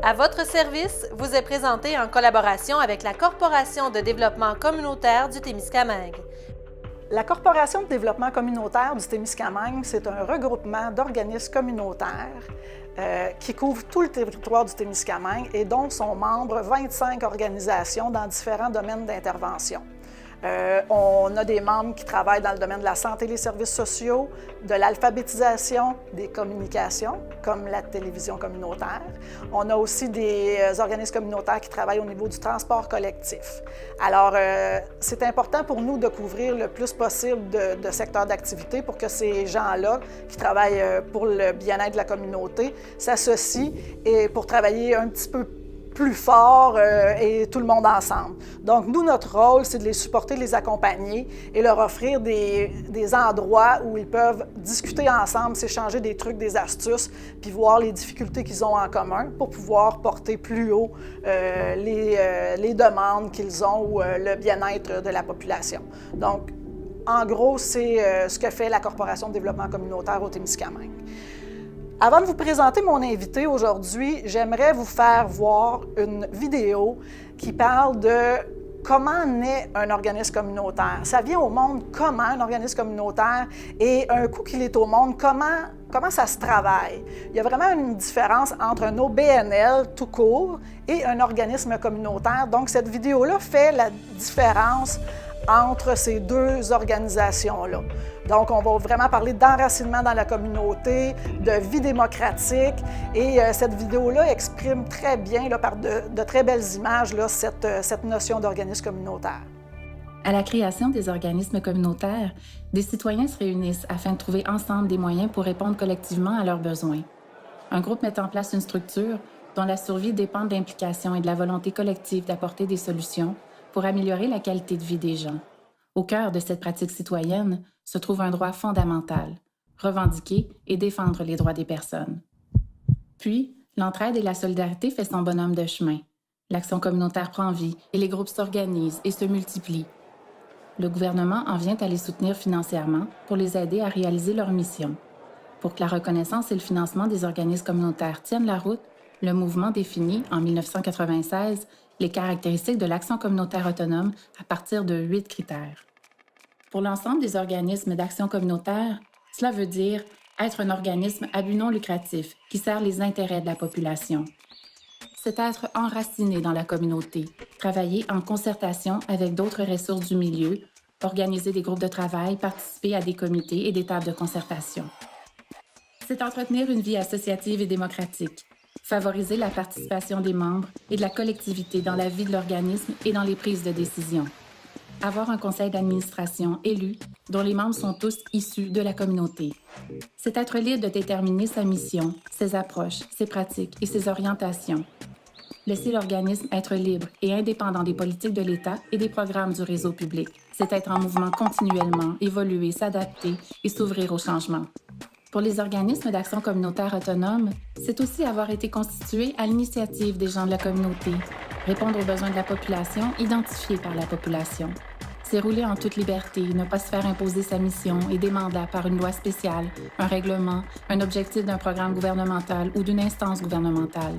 À votre service vous est présenté en collaboration avec la Corporation de développement communautaire du Témiscamingue. La Corporation de développement communautaire du Témiscamingue, c'est un regroupement d'organismes communautaires qui couvre tout le territoire du Témiscamingue et dont sont membres 25 organisations dans différents domaines d'intervention. On a des membres qui travaillent dans le domaine de la santé et les services sociaux, de l'alphabétisation, des communications, comme la télévision communautaire. On a aussi des organismes communautaires qui travaillent au niveau du transport collectif. Alors, c'est important pour nous de couvrir le plus possible de secteurs d'activité pour que ces gens-là qui travaillent pour le bien-être de la communauté s'associent et pour travailler un petit peu plus fort et tout le monde ensemble. Donc, nous, notre rôle, c'est de les supporter, de les accompagner et leur offrir des endroits où ils peuvent discuter ensemble, s'échanger des trucs, des astuces, puis voir les difficultés qu'ils ont en commun pour pouvoir porter plus haut les demandes qu'ils ont ou le bien-être de la population. Donc, en gros, c'est ce que fait la Corporation de développement communautaire au Témiscamingue. Avant de vous présenter mon invité aujourd'hui, j'aimerais vous faire voir une vidéo qui parle de comment naît un organisme communautaire. Ça vient au monde comment un organisme communautaire et un coup qu'il est au monde, comment ça se travaille. Il y a vraiment une différence entre un OBNL tout court et un organisme communautaire. Donc cette vidéo-là fait la différence entre ces deux organisations-là. Donc, on va vraiment parler d'enracinement dans la communauté, de vie démocratique, et cette vidéo-là exprime très bien, là, par de très belles images, là, cette notion d'organisme communautaire. À la création des organismes communautaires, des citoyens se réunissent afin de trouver ensemble des moyens pour répondre collectivement à leurs besoins. Un groupe met en place une structure dont la survie dépend de l'implication et de la volonté collective d'apporter des solutions pour améliorer la qualité de vie des gens. Au cœur de cette pratique citoyenne se trouve un droit fondamental, revendiquer et défendre les droits des personnes. Puis, l'entraide et la solidarité fait son bonhomme de chemin. L'action communautaire prend vie et les groupes s'organisent et se multiplient. Le gouvernement en vient à les soutenir financièrement pour les aider à réaliser leur mission. Pour que la reconnaissance et le financement des organismes communautaires tiennent la route, le mouvement définit, en 1996, les caractéristiques de l'action communautaire autonome à partir de 8 critères. Pour l'ensemble des organismes d'action communautaire, cela veut dire être un organisme à but non lucratif qui sert les intérêts de la population. C'est être enraciné dans la communauté, travailler en concertation avec d'autres ressources du milieu, organiser des groupes de travail, participer à des comités et des tables de concertation. C'est entretenir une vie associative et démocratique, favoriser la participation des membres et de la collectivité dans la vie de l'organisme et dans les prises de décision. Avoir un conseil d'administration élu dont les membres sont tous issus de la communauté. C'est être libre de déterminer sa mission, ses approches, ses pratiques et ses orientations. Laisser l'organisme être libre et indépendant des politiques de l'État et des programmes du réseau public. C'est être en mouvement continuellement, évoluer, s'adapter et s'ouvrir au changement. Pour les organismes d'action communautaire autonome, c'est aussi avoir été constitué à l'initiative des gens de la communauté, répondre aux besoins de la population identifiés par la population. C'est rouler en toute liberté, ne pas se faire imposer sa mission et des mandats par une loi spéciale, un règlement, un objectif d'un programme gouvernemental ou d'une instance gouvernementale.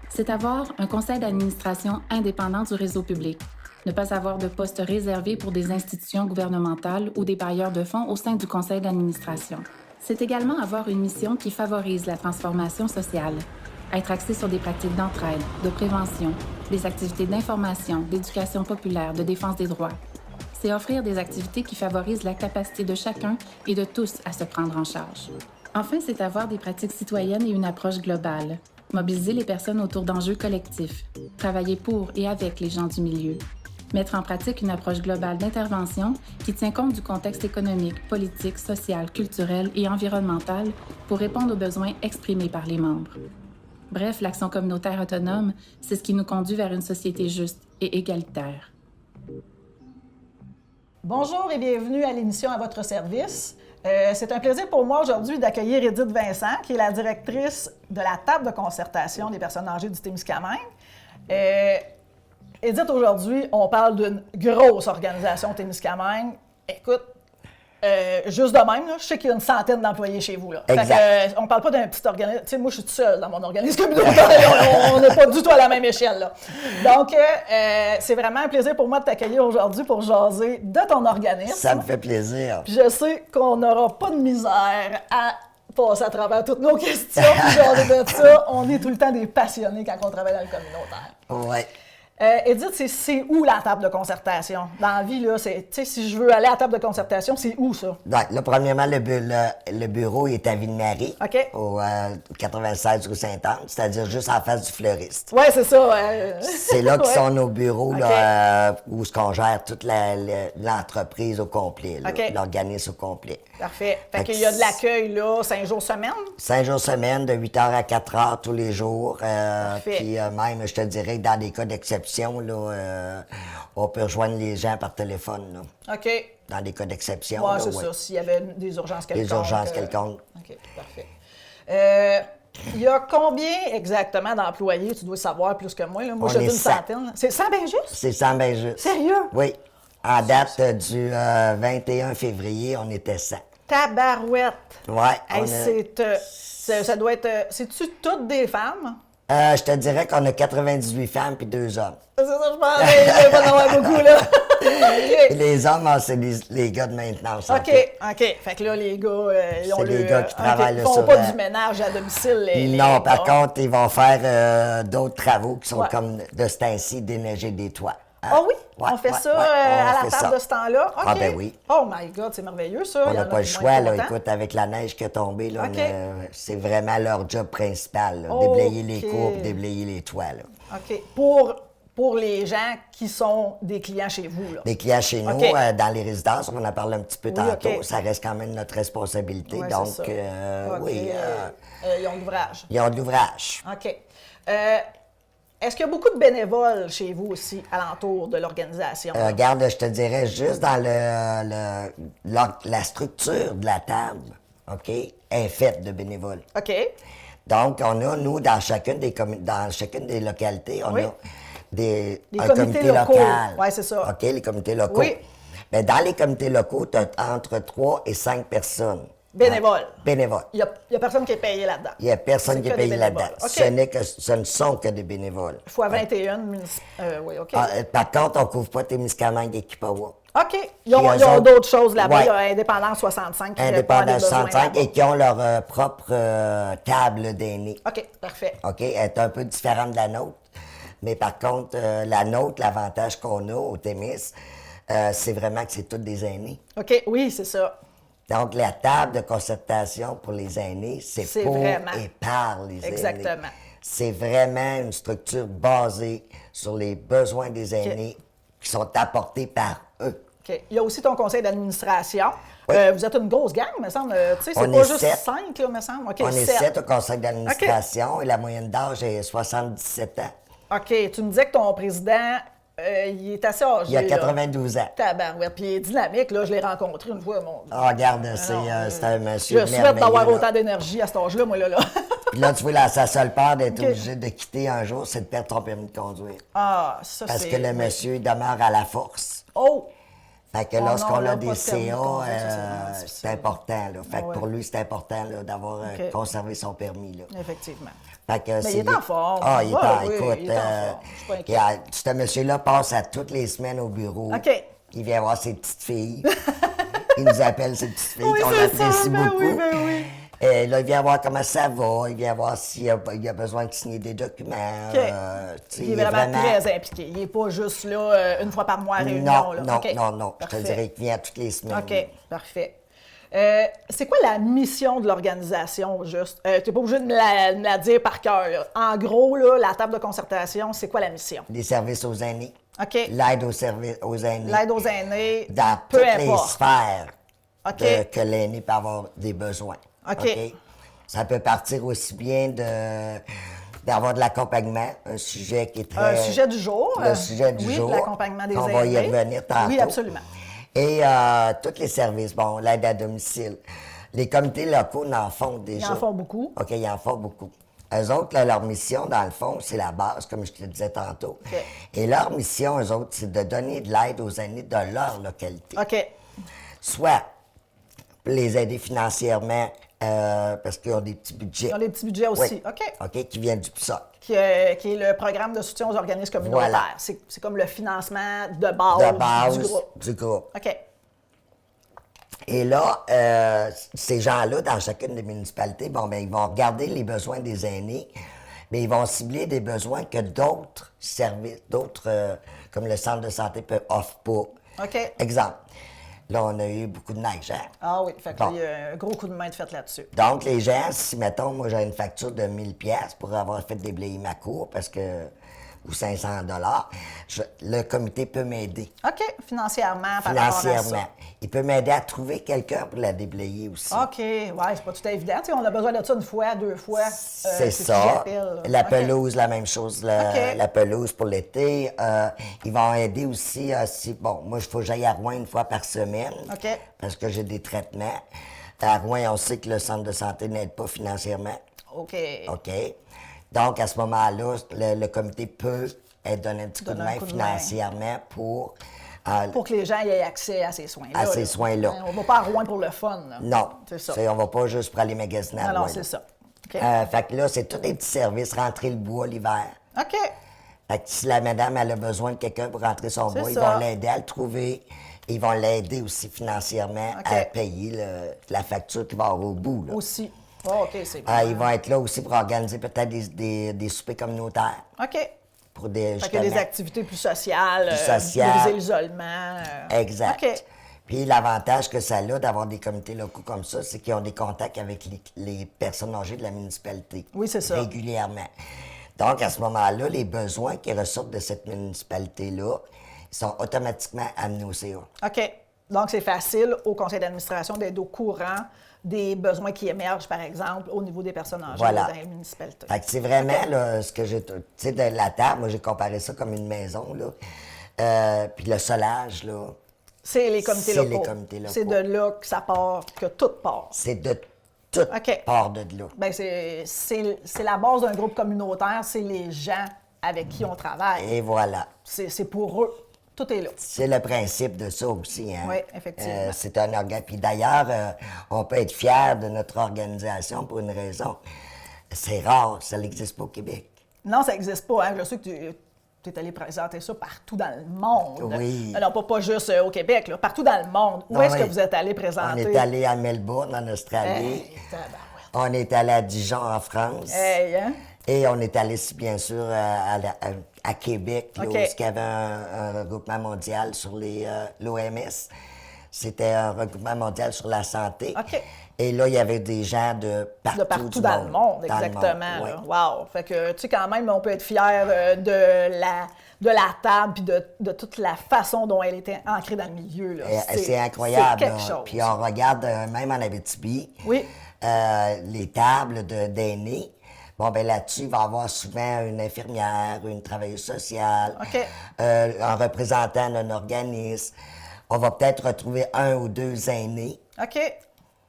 C'est avoir un conseil d'administration indépendant du réseau public, ne pas avoir de poste réservé pour des institutions gouvernementales ou des bailleurs de fonds au sein du conseil d'administration. C'est également avoir une mission qui favorise la transformation sociale, être axé sur des pratiques d'entraide, de prévention, des activités d'information, d'éducation populaire, de défense des droits. C'est offrir des activités qui favorisent la capacité de chacun et de tous à se prendre en charge. Enfin, c'est avoir des pratiques citoyennes et une approche globale, mobiliser les personnes autour d'enjeux collectifs, travailler pour et avec les gens du milieu, mettre en pratique une approche globale d'intervention qui tient compte du contexte économique, politique, social, culturel et environnemental pour répondre aux besoins exprimés par les membres. Bref, l'action communautaire autonome, c'est ce qui nous conduit vers une société juste et égalitaire. Bonjour et bienvenue à l'émission À votre service. C'est un plaisir pour moi aujourd'hui d'accueillir Édith Vincent, qui est la directrice de la table de concertation des personnes âgées du Témiscamingue. Édith, aujourd'hui, on parle d'une grosse organisation Témiscamingue. Écoute, juste de même, là, je sais qu'il y a une centaine d'employés chez vous. Là. Exact. Fait que, on ne parle pas d'un petit organisme. Tu sais, moi, je suis toute seule dans mon organisme communautaire. On n'est pas du tout à la même échelle. Là. Donc, c'est vraiment un plaisir pour moi de t'accueillir aujourd'hui pour jaser de ton organisme. Ça me fait plaisir. Puis je sais qu'on n'aura pas de misère à passer à travers toutes nos questions. Puis jaser de ça, on est tout le temps des passionnés quand on travaille dans le communautaire. Oui. Edith, c'est où la table de concertation? Dans la vie, là, si je veux aller à la table de concertation, c'est où ça? Donc, là, premièrement, le bureau est à Ville-Marie, OK. au 96 rue Sainte-Anne, c'est-à-dire juste en face du fleuriste. Oui, c'est ça. C'est là que Ouais. sont nos bureaux, OK. là, où on gère toute l'entreprise au complet, là, OK. l'organisme au complet. Parfait. Fait Fait qu'il que y a de l'accueil, là, 5 jours semaine? 5 jours semaine, de 8 heures à 4 heures tous les jours. Parfait. Puis même, je te dirais que dans des cas d'exception, là, on peut rejoindre les gens par téléphone, là, OK. dans des cas d'exception. Oui, là, c'est ouais. ça, s'il y avait des urgences quelconques. Des urgences quelconques. OK, parfait. Il y a combien exactement d'employés, tu dois savoir plus que moi? Là. Moi, On j'ai vu est une 100. centaine. C'est 100 bien juste? C'est sans bien juste. Sérieux? Oui. En date du 21 février, on était 100. Tabarouette! Ouais. Hey, ça doit être... C'est-tu toutes des femmes? Je te dirais qu'on a 98 femmes puis 2 hommes. C'est ça, je pensais. Il va y en avoir beaucoup, là. Et les hommes, c'est les gars de maintenance. en OK, fait. OK. Fait que là, les gars, ils ont C'est les le... gars qui travaillent Ils là font sur pas la- du ménage à domicile. Non, par contre, ils vont faire d'autres travaux qui sont Ouais. comme de ce temps-ci, déneiger des toits. Hein? Ah oui? Ouais, on fait ouais, ça ouais, on à la fait table ça. de ce temps-là? OK. Ah, ben oui. Oh my God, c'est merveilleux, ça. On Il y en n'a a pas le qui vont choix, être là. contents. Écoute, avec la neige qui est tombée, là, OK. c'est vraiment leur job principal, là, OK. déblayer les cours, puis déblayer les toits, là. OK. Pour les gens qui sont des clients chez vous, là. Des clients chez nous, OK. Dans les résidences, on en a parlé un petit peu Oui, tantôt, OK. ça reste quand même notre responsabilité. Ouais, donc, c'est ça. OK. oui, Ils ont l'ouvrage. ils ont de l'ouvrage. OK. Est-ce qu'il y a beaucoup de bénévoles chez vous aussi, alentour de l'organisation? Regarde, je te dirais juste dans la structure de la table, OK, est faite de bénévoles. OK. Donc, on a, nous, dans chacune des localités, on Oui. a un comités comité locaux. local. Ouais, c'est ça. OK, les comités locaux. Oui. Mais dans les comités locaux, tu as entre 3 et 5 personnes. Bénévoles. Bénévoles. Il y a personne qui est payé là-dedans. Il n'y a personne C'est qui est que des payé là-dedans. bénévoles. OK. Ce ne sont que des bénévoles. Fois 21 oui, OK. Par contre, on ne couvre pas Témiscamingue et Kipawa. OK. Ils ont Puis eux autres- d'autres choses là-bas. Ouais. Il y a Indépendance 65 qui répond à des Indépendants besoins 65 là-bas. et qui ont leur propre table d'aînés. OK, parfait. OK? Elle est un peu différente de la nôtre. Mais par contre, la nôtre, l'avantage qu'on a au Témis, c'est vraiment que c'est tous des aînés. OK, oui, c'est ça. Donc, la table de concertation pour les aînés, c'est C'est pour vraiment. et par les aînés. Exactement. C'est vraiment une structure basée sur les besoins des aînés qui sont apportés par eux. OK. Il y a aussi ton conseil d'administration. Oui. Vous êtes une grosse gang, me semble. Tu sais, c'est On pas est juste 7. 5, là, me semble. OK, On est 7. 7 au conseil d'administration et la moyenne d'âge est 77 ans. OK, tu me disais que ton président, il est assez âgé. Il a là. 92 ans. Tabarouette. Puis il est dynamique, là. Je l'ai rencontré une fois, mon Dieu. Ah, regarde, non, c'est un monsieur Je souhaite merveilleux, d'avoir là. autant d'énergie à cet âge-là, moi, là. Puis là, tu vois, là, sa seule peur d'être OK. obligé de quitter un jour, c'est de perdre ton permis de conduire. Ah, ça, c'est... Parce que le monsieur il demeure à la force. Oh! Fait que Oh lorsqu'on non, là, a pas des de permis de CA, conduire, ça, c'est vraiment difficile. c'est important. Là. Fait que Ouais. pour lui, c'est important là, d'avoir OK. conservé son permis. Là. Effectivement. Fait que Mais c'est il est en forme. Ah, il est Ouais, en... oui, Écoute, il est en forme. Je suis pas inquiète. ce monsieur-là passe à toutes les semaines au bureau. OK. Il vient voir ses petites filles. Il nous appelle ses petites filles Oui, qu'on c'est ça, apprécie ben beaucoup. oui, ben oui. Et là, il vient voir comment ça va. Il vient voir s'il a besoin de signer des documents. OK. Tu sais, Il est vraiment très impliqué. Il n'est pas juste là une fois par mois à réunion. Non, là. non, OK. non. Je te Parfait. dirais qu'il vient toutes les semaines. OK, parfait. C'est quoi la mission de l'organisation, juste? Tu n'es pas obligé de me la dire par cœur. Là. En gros, là, la table de concertation, c'est quoi la mission? Les services aux aînés. OK. L'aide aux aînés. L'aide aux aînés, Dans peu toutes les importe. sphères OK. que l'aîné peut avoir des besoins. OK. Ça peut partir aussi bien d'avoir de l'accompagnement, un sujet qui est très... Un sujet du jour. Le sujet du oui, jour. l'accompagnement des On aînés. va y revenir tantôt. Oui, absolument. Et tous les services, bon, l'aide à domicile. Les comités locaux en font déjà. Ils en font beaucoup. OK, ils en font beaucoup. Eux autres, là, leur mission, dans le fond, c'est la base, comme je te disais tantôt. OK. Et leur mission, eux autres, c'est de donner de l'aide aux aînés de leur localité. OK. Soit les aider financièrement parce qu'ils ont des petits budgets. Ils ont des petits budgets aussi. Oui. OK. OK, qui viennent du PSOC. Qui est le programme de soutien aux organismes communautaires. Voilà. C'est comme le financement de base, du groupe. OK. Et là, ces gens-là, dans chacune des municipalités, bon, ben, ils vont regarder les besoins des aînés, mais ils vont cibler des besoins que d'autres services, comme le centre de santé, offrent pas. OK. Exemple, là, on a eu beaucoup de neige, hein? Ah oui, fait que Bon. là, il y a un gros coup de main de fait là-dessus. Donc, les gens, si, mettons, moi, j'ai une facture de 1000 pièces pour avoir fait déblayer ma cour, ou 500 le comité peut m'aider. OK, financièrement, par rapport à Financièrement. ça. Il peut m'aider à trouver quelqu'un pour la déblayer aussi. OK, ouais, c'est pas tout à évident. Tu sais, on a besoin de ça une fois, deux fois. C'est qui ça. j'appelle. La OK. pelouse, la même chose. OK. La pelouse pour l'été. Ils vont aider aussi si, bon, moi, il faut que j'aille à Rouen une fois par semaine. OK. Parce que j'ai des traitements. À Rouen, on sait que le centre de santé n'aide pas financièrement. OK. OK. Donc, à ce moment-là, le comité peut donner un petit coup de Donner un main coup de main. financièrement pour Pour que les gens aient accès à ces soins-là. À ces là. soins-là. Hein, on va pas à Rouen pour le fun. Là. Non. C'est ça. On va pas juste pour aller magasiner à Non, Rouen, c'est là. ça. OK. Fait que là, c'est tous des petits services. Rentrer le bois l'hiver. OK. Fait que si la madame elle a besoin de quelqu'un pour rentrer son C'est bois, ils ça. vont l'aider à le trouver. Ils vont l'aider aussi financièrement OK. à payer la facture qui va avoir au bout, là. Aussi. Oh, OK, c'est bien. Ils vont être là aussi pour organiser peut-être des soupers communautaires. OK. Pour des, Fait que des justement, activités plus sociales, Plus sociales. briser l'isolement. Exact. OK. Puis l'avantage que ça a d'avoir des comités locaux comme ça, c'est qu'ils ont des contacts avec les personnes âgées de la municipalité. Oui, c'est ça. Régulièrement. Donc, à ce moment-là, les besoins qui ressortent de cette municipalité-là, ils sont automatiquement amenés au CA. OK. Donc, c'est facile au conseil d'administration d'être au courant des besoins qui émergent, par exemple, au niveau des personnes âgées Voilà. dans les municipalités. Fait que c'est vraiment là, ce que j'ai. Tu sais, de la table, moi, j'ai comparé ça comme une maison, là. Puis le solage, là, C'est les comités c'est locaux. les comités locaux. C'est de là que ça part, que tout part. c'est de toute OK. part de là. Bien, c'est la base d'un groupe communautaire, c'est les gens avec qui on travaille. Et voilà. C'est pour eux. Tout est là. C'est le principe de ça aussi. Hein? Oui, effectivement. C'est un organe. Puis d'ailleurs, on peut être fier de notre organisation pour une raison. C'est rare, ça n'existe pas au Québec. Non, ça n'existe pas. Hein? Je sais que tu es allé présenter ça partout dans le monde. Oui. Non, pas juste au Québec, là, partout dans le monde. Où Non, est-ce oui. que vous êtes allé On présenter? est allé à Melbourne, en Australie. Hey, tabarouette. On est allé à Dijon, en France. Hey, hein? Et on est allé, bien sûr, à Québec, là, OK. où il y avait un regroupement mondial sur l'OMS. C'était un regroupement mondial sur la santé. OK. Et là, il y avait des gens de partout, De partout du dans le monde, Dans le exactement. monde, là. Wow! Fait que, tu sais, quand même, on peut être fier de la table puis de toute la façon dont elle était ancrée dans le milieu. Là. C'est incroyable. C'est quelque là. chose. Puis on regarde, même en Abitibi, Oui. les tables d'aînés. Bon, ben là-dessus, il va y avoir souvent une infirmière, une travailleuse sociale, OK. un représentant d'un organisme. On va peut-être retrouver un ou deux aînés. OK.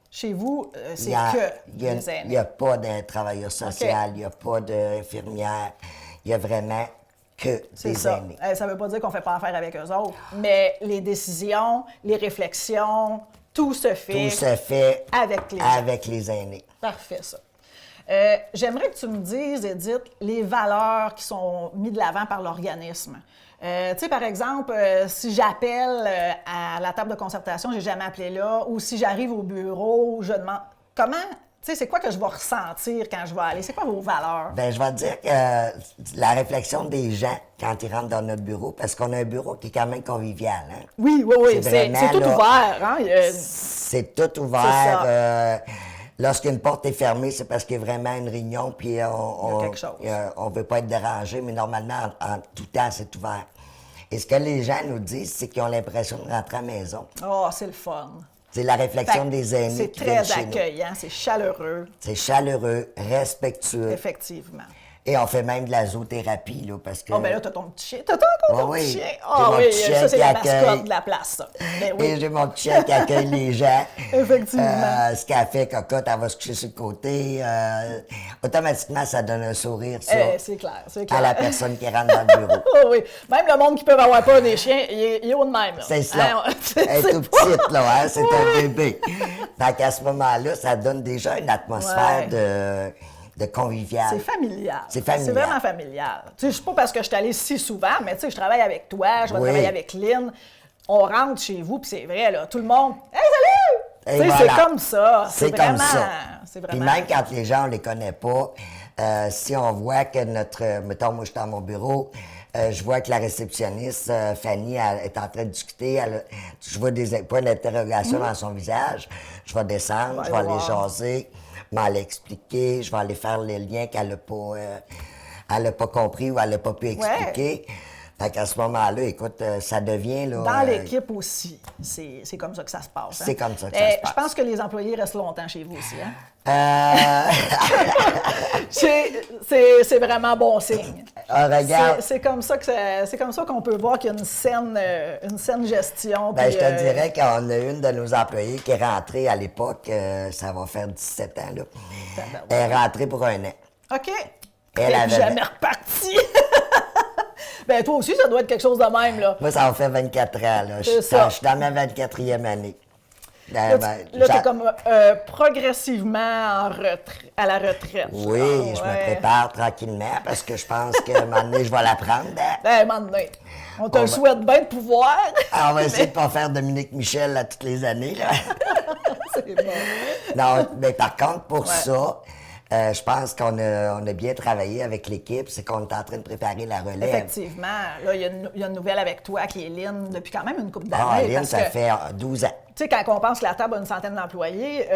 Chez vous, c'est Il y a- que il y a- des aînés. Il n'y a pas de travailleur social, il n'y a pas d'infirmière. Il y a vraiment que C'est des ça. aînés. Ça ne veut pas dire qu'on ne fait pas affaire avec eux autres, mais les décisions, les réflexions, tout se fait. Tout se fait avec les gens. avec les aînés. Parfait, ça. J'aimerais que tu me dises, Edith, les valeurs qui sont mises de l'avant par l'organisme. Tu sais, par exemple, si j'appelle à la table de concertation, j'ai jamais appelé là, ou si j'arrive au bureau, je demande comment, tu sais, c'est quoi que je vais ressentir quand je vais aller? C'est quoi vos valeurs? Ben, je vais te dire que la réflexion des gens quand ils rentrent dans notre bureau, parce qu'on a un bureau qui est quand même convivial. Hein? Oui, C'est c'est vraiment, tout là, ouvert. Hein? C'est tout C'est ouvert. ça. Lorsqu'une porte est fermée, c'est parce qu'il y a vraiment une réunion, puis on quelque chose. on veut pas être dérangé, mais normalement, en tout temps, c'est ouvert. Et ce que les gens nous disent, c'est qu'ils ont l'impression de rentrer à la maison. Oh, c'est le fun. C'est la réflexion Fait que des aînés c'est qui viennent très chez nous. accueillant, c'est chaleureux, C'est chaleureux, respectueux. effectivement. Et on fait même de la zoothérapie, là, parce que... Oh, ben là, t'as ton petit chien. T'as encore ton Oui, petit chien. j'ai Ah mon oui, petit chien ça, c'est qui la accueille. mascotte de la place, ça. Ben oui. Et j'ai mon petit chien qui accueille les gens. Effectivement. Ce qu'elle fait, cocotte, elle va se coucher sur le côté. Automatiquement, ça donne un sourire, ça, C'est clair, c'est à clair. la personne qui rentre dans le bureau. Oh oui. Même le monde qui peut avoir peur des chiens, il est haut de même. Là. C'est cela. Hein, Elle est tout petite, là, hein? C'est un bébé. Fait qu'à ce moment-là, ça donne déjà une atmosphère de convivial. C'est familial. C'est familial. C'est vraiment familial. Tu sais, je sais pas parce que je suis allée si souvent, mais tu sais, je travaille avec toi, je vais Oui. travailler avec Lynn. On rentre chez vous, puis c'est vrai, là, tout le monde. Hey, salut! Et Tu sais, voilà. c'est comme ça. C'est comme vraiment, ça. C'est Puis vraiment. même quand les gens, on les connaît pas, si on voit que mettons, moi, je suis dans mon bureau, je vois que la réceptionniste, Fanny, elle est en train de discuter, je vois des points d'interrogation dans son visage, je vais descendre, On va je vais aller aller voir. jaser, m'aller expliquer, je vais aller faire les liens qu'elle n'a pas compris ou elle n'a pas pu expliquer. Fait qu'à ce moment-là, écoute, ça devient... Là, Dans l'équipe aussi, c'est comme ça que ça se passe. hein. C'est comme ça que ça se passe. Je pense que les employés restent longtemps chez vous aussi. Hein? C'est vraiment bon signe. Regarde, C'est comme ça qu'on peut voir qu'il y a une saine gestion. ben, puis, je te dirais qu'on a une de nos employés qui est rentrée à l'époque, ça va faire 17 ans, là. Elle est rentrée pour un an. OK. Elle Et avait- jamais reparti. Ben, toi aussi, ça doit être quelque chose de même, là. Moi, ça va faire 24 ans, là. C'est ça. Je suis dans ma 24e année. Là, Ben, tu es j'a- comme progressivement à la retraite. Oui, genre. je me Ouais. prépare tranquillement parce que je pense que un moment donné, je vais la prendre. hein. Ben, un moment donné, on te On le va- souhaite bien de pouvoir. Ah, on va essayer de ne pas faire Dominique Michel là, toutes les années. Là. C'est bon. Non, mais par contre, pour ça, je pense qu'on a bien travaillé avec l'équipe. C'est qu'on est en train de préparer la relève. Effectivement. Là, il y a une nouvelle avec toi qui est Lynn depuis quand même une couple d'années. Ah, Lynn, parce ça que, fait 12 ans. tu sais, quand on pense que la table a une centaine d'employés,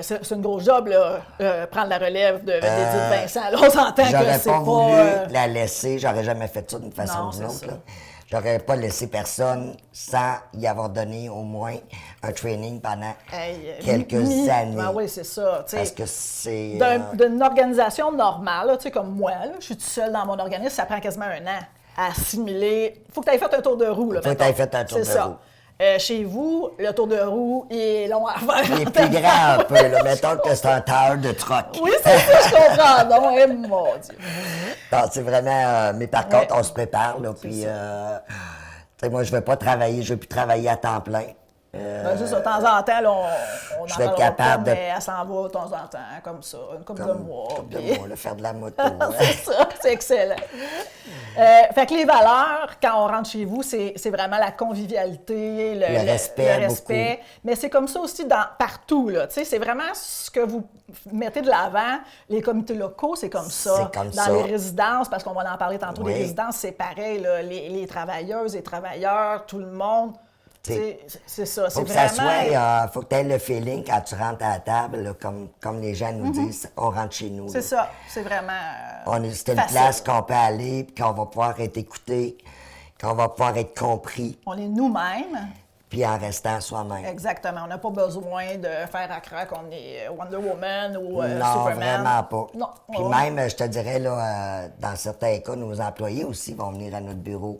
c'est une grosse job, là, prendre la relève d'Édith Vincent. Là, on s'entend que J'aurais c'est pas pas... voulu la laisser. J'aurais jamais fait ça d'une façon Non, ou d'une c'est autre. ça. là. J'aurais pas laissé personne sans y avoir donné au moins un training pendant quelques années. Ah oui, c'est ça. tu sais. Parce que c'est... D'une organisation normale, là, tu sais, comme moi, là, je suis toute seule dans mon organisme, ça prend quasiment un an à assimiler. Il faut que tu aies fait un tour de roue. Là, Faut que mettons. t'aies fait un tour C'est de ça. roue. Chez vous, le tour de roue, il est long à faire. Il est plus grand un peu, là. Mettons que c'est un tailleur de troc. Oui, c'est ça, je comprends. Non, mon Dieu. Non, c'est vraiment... mais par contre, on se prépare, là. Puis, tu sais, moi, je veux pas travailler. Je veux plus travailler à temps plein. Ben, juste de temps en temps, là, on je en vais être parlera capable pas, de- mais elle s'en va de temps en temps, comme ça, une couple de mois. Comme de puis- moi, là, faire de la moto. C'est ça, c'est excellent. Fait que les valeurs, quand on rentre chez vous, c'est vraiment la convivialité, le respect, respect. Mais c'est comme ça aussi partout. Là. Tu sais, c'est vraiment ce que vous mettez de l'avant. Les comités locaux, c'est comme ça. C'est comme Dans ça. les résidences, parce qu'on va en parler tantôt, Oui. les résidences, c'est pareil. Là. Les travailleuses, les travailleurs, tout le monde. Tu sais, c'est ça. Faut C'est que ça vraiment... soit, faut que tu aies le feeling quand tu rentres à la table, là, comme les gens nous disent, on rentre chez nous. C'est là. ça. C'est vraiment... C'est une facile. place qu'on peut aller, puis qu'on va pouvoir être écouté, qu'on va pouvoir être compris, On est nous-mêmes. puis en restant soi-même. Exactement. On n'a pas besoin de faire à croire qu'on est Wonder Woman ou Non, Superman. vraiment pas. Non. Puis Oh. même, je te dirais, là, dans certains cas, nos employés aussi vont venir à notre bureau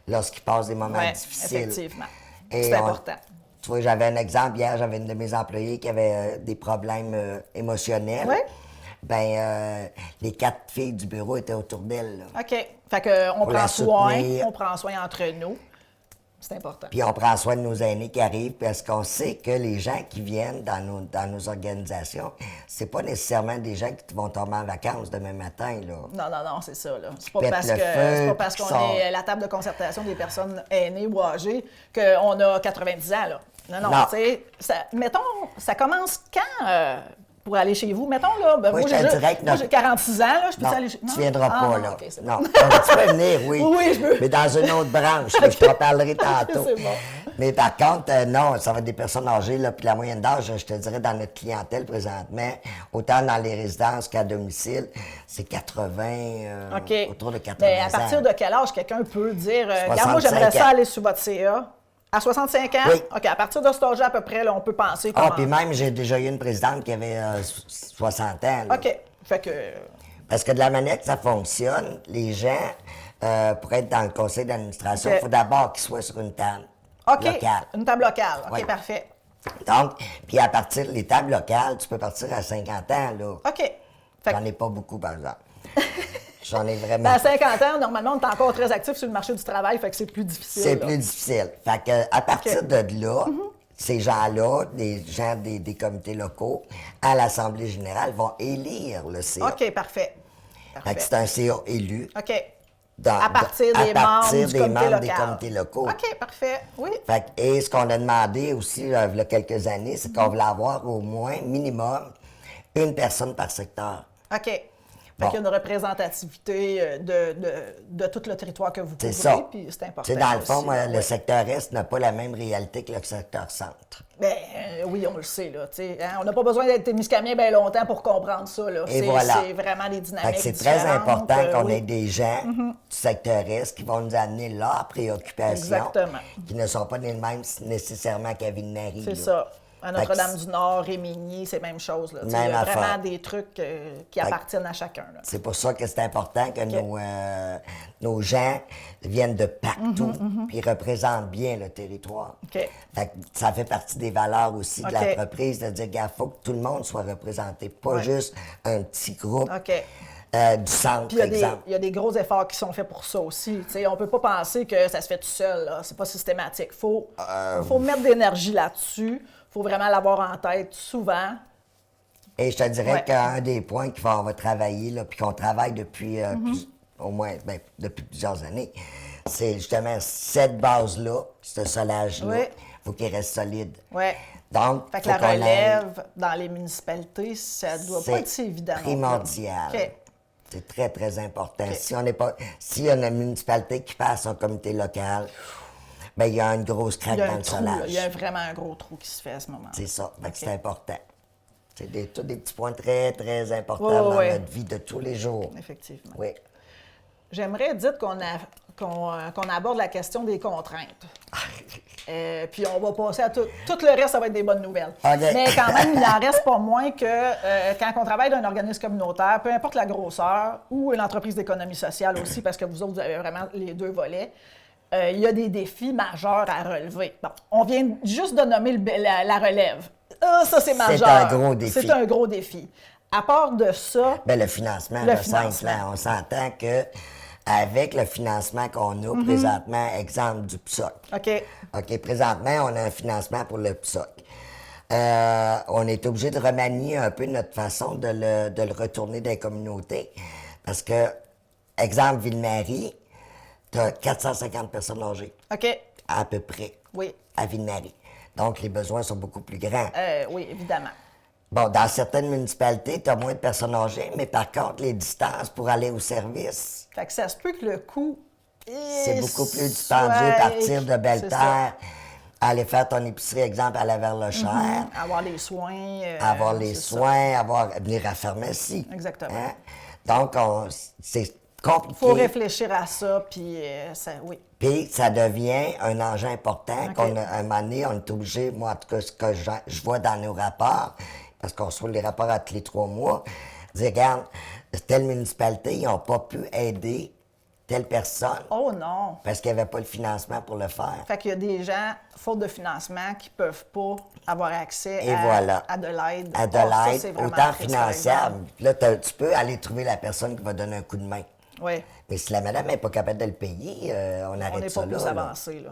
lorsqu'ils passent des moments Ouais, difficiles. effectivement. Et C'est important. Tu vois, j'avais un exemple hier, j'avais une de mes employées qui avait des problèmes émotionnels. Ouais. Ben, les 4 filles du bureau étaient autour d'elle. là. OK. Fait qu'on Pour la prend soin, soutenir. on prend soin entre nous. C'est important. Puis on prend soin de nos aînés qui arrivent parce qu'on sait que les gens qui viennent dans nos organisations, c'est pas nécessairement des gens qui vont tomber en vacances demain matin. Là. Non, c'est ça. Là. C'est pas Pète parce le que feu, c'est pas parce puis qu'on sort. est à la table de concertation des personnes aînées ou âgées qu'on a 90 ans. Là. Non, Non. tu sais, mettons, ça commence quand pour aller chez vous? Mettons, là, ben, Moi, moi, je te j'ai dirais que moi, notre- j'ai 46 ans, là, je peux Non, aller chez... tu viendras Ah, pas, non, là. OK, c'est Non, bon. tu peux venir, oui. Oui, je veux. Mais dans une autre branche, là, je t'en parlerai tantôt. C'est bon. Mais par contre, non, ça va être des personnes âgées, là, puis la moyenne d'âge, je te dirais, dans notre clientèle présentement, autant dans les résidences qu'à domicile, c'est 80, OK. autour de 80 Mais à ans. partir de quel âge quelqu'un peut dire regarde, moi, 65 j'aimerais ça ans. aller sur votre CA? À 65 ans? Oui. OK, à partir de cet âge-là, à peu près, là, on peut penser Ah, comment... puis même, j'ai déjà eu une présidente qui avait 60 ans. là. OK. Fait que... Parce que de la manière que ça fonctionne, les gens, pour être dans le conseil d'administration, il OK. faut d'abord qu'ils soient sur une table OK. locale. Une table locale. OK, Oui. parfait. Donc, puis à partir des tables locales, tu peux partir à 50 ans, là. OK. Fait que, J'en ai pas beaucoup, par exemple. J'en ai vraiment. ben, à 50 ans, normalement, on est encore très actif sur le marché du travail, fait que c'est plus difficile. C'est là. plus difficile. Fait que, à partir OK. de là, ces gens-là, des gens des comités locaux, à l'Assemblée générale, vont élire le CA. OK, parfait. Fait que c'est un CA élu. OK. dans- À partir à des partir membres du des comité membres local. des comités locaux. OK, parfait. Oui. Fait que- et ce qu'on a demandé aussi, il y a quelques années, c'est qu'on voulait avoir au moins, minimum, une personne par secteur. OK. Fait Bon. qu'il y a une représentativité de tout le territoire que vous couvrez, C'est ça. puis c'est important. Tu sais, dans le fond, aussi, moi, là, le ouais. secteur Est n'a pas la même réalité que le secteur Centre. Ben, oui, on le sait, là. Tu sais, hein, on n'a pas besoin d'être témiscamien bien longtemps pour comprendre ça, là. Et C'est- voilà. C'est vraiment des Fait dynamiques que c'est très différentes, important qu'on oui. ait des gens du secteur Est qui vont nous amener leurs préoccupations. Exactement. Qui ne sont pas les mêmes nécessairement qu'à Ville-Marie. C'est là. ça. À Fait que Notre-Dame-du-Nord, Rémigny, c'est la même chose. Là. Tu sais, Même il y a affaire. vraiment des trucs qui appartiennent à chacun. Là. C'est pour ça que c'est important que nos gens viennent de partout puis représentent bien le territoire. OK. Fait que ça fait partie des valeurs aussi de OK. l'entreprise de dire qu'il faut que tout le monde soit représenté, pas Ouais. juste un petit groupe OK. du centre, Puis par exemple. il y a des gros efforts qui sont faits pour ça aussi. Tu sais, on ne peut pas penser que ça se fait tout seul. Là. C'est pas systématique. Il faut mettre de l'énergie là-dessus. Il faut vraiment l'avoir en tête souvent. Et je te dirais Ouais. qu'un des points qu'on va travailler, là, puis qu'on travaille depuis au moins depuis plusieurs années, c'est justement cette base-là, ce solage-là, Ouais. faut qu'il reste solide. Ouais. Donc, Fait que faut la qu'on aille- relève dans les municipalités, ça doit pas c'est être si évident. non plus. primordial. OK. C'est très, très important. S'il y a une municipalité qui passe un comité local, ben il y a une grosse craque Il y a dans un le trou, là. solage. Il y a vraiment un gros trou qui se fait à ce moment. C'est ça. Fait que OK. c'est important. C'est tous des petits points très, très importants Ouais, dans ouais. notre vie de tous les jours. Effectivement. Oui. J'aimerais dire qu'on aborde la question des contraintes. Puis on va passer à tout. Tout le reste, ça va être des bonnes nouvelles. OK. Mais quand même, il n'en reste pas moins que quand on travaille dans un organisme communautaire, peu importe la grosseur, ou une entreprise d'économie sociale aussi, parce que vous autres, vous avez vraiment les deux volets, il y a des défis majeurs à relever. Bon, on vient juste de nommer la relève. Ah, ça, c'est majeur. un gros défi. C'est un gros défi. À part de ça, Ben, le financement, Le le financement. simple, on s'entend que avec le financement qu'on a présentement, exemple du PSOC. OK. OK, présentement, on a un financement pour le PSOC. On est obligé de remanier un peu notre façon de le retourner dans les communautés. Parce que, exemple, Ville-Marie, tu as 450 personnes âgées, OK. à peu près, Oui. à Ville-Marie. Donc, les besoins sont beaucoup plus grands. Oui, évidemment. Bon, dans certaines municipalités, tu as moins de personnes âgées, mais par contre, les distances pour aller au service, Fait que ça se peut que le coût... c'est beaucoup plus dispendieux partir de C'est Belle-Terre, aller faire ton épicerie, exemple, aller vers le Cher, ça. Avoir les soins. avoir les c'est ça. soins, venir à la pharmacie. Exactement. Hein? Donc, c'est compliqué. Il faut réfléchir à ça, puis ça, oui. Puis ça devient un enjeu important OK. un moment donné, on est obligé, moi en tout cas, ce que je vois dans nos rapports, parce qu'on reçoit les rapports à tous les 3 mois, dire, regarde, telle municipalité, ils n'ont pas pu aider telle personne Oh non! parce qu'il n'y avait pas le financement pour le faire. Fait qu'il y a des gens, faute de financement, qui peuvent pas avoir accès Et voilà. à de l'aide. À de Oh, ça, l'aide, c'est vraiment autant triste, financière. Là, tu peux aller trouver la personne qui va donner un coup de main. Oui. Mais si la madame n'est pas capable de le payer, on On arrête n'est ça pas là. plus là. avancé, là.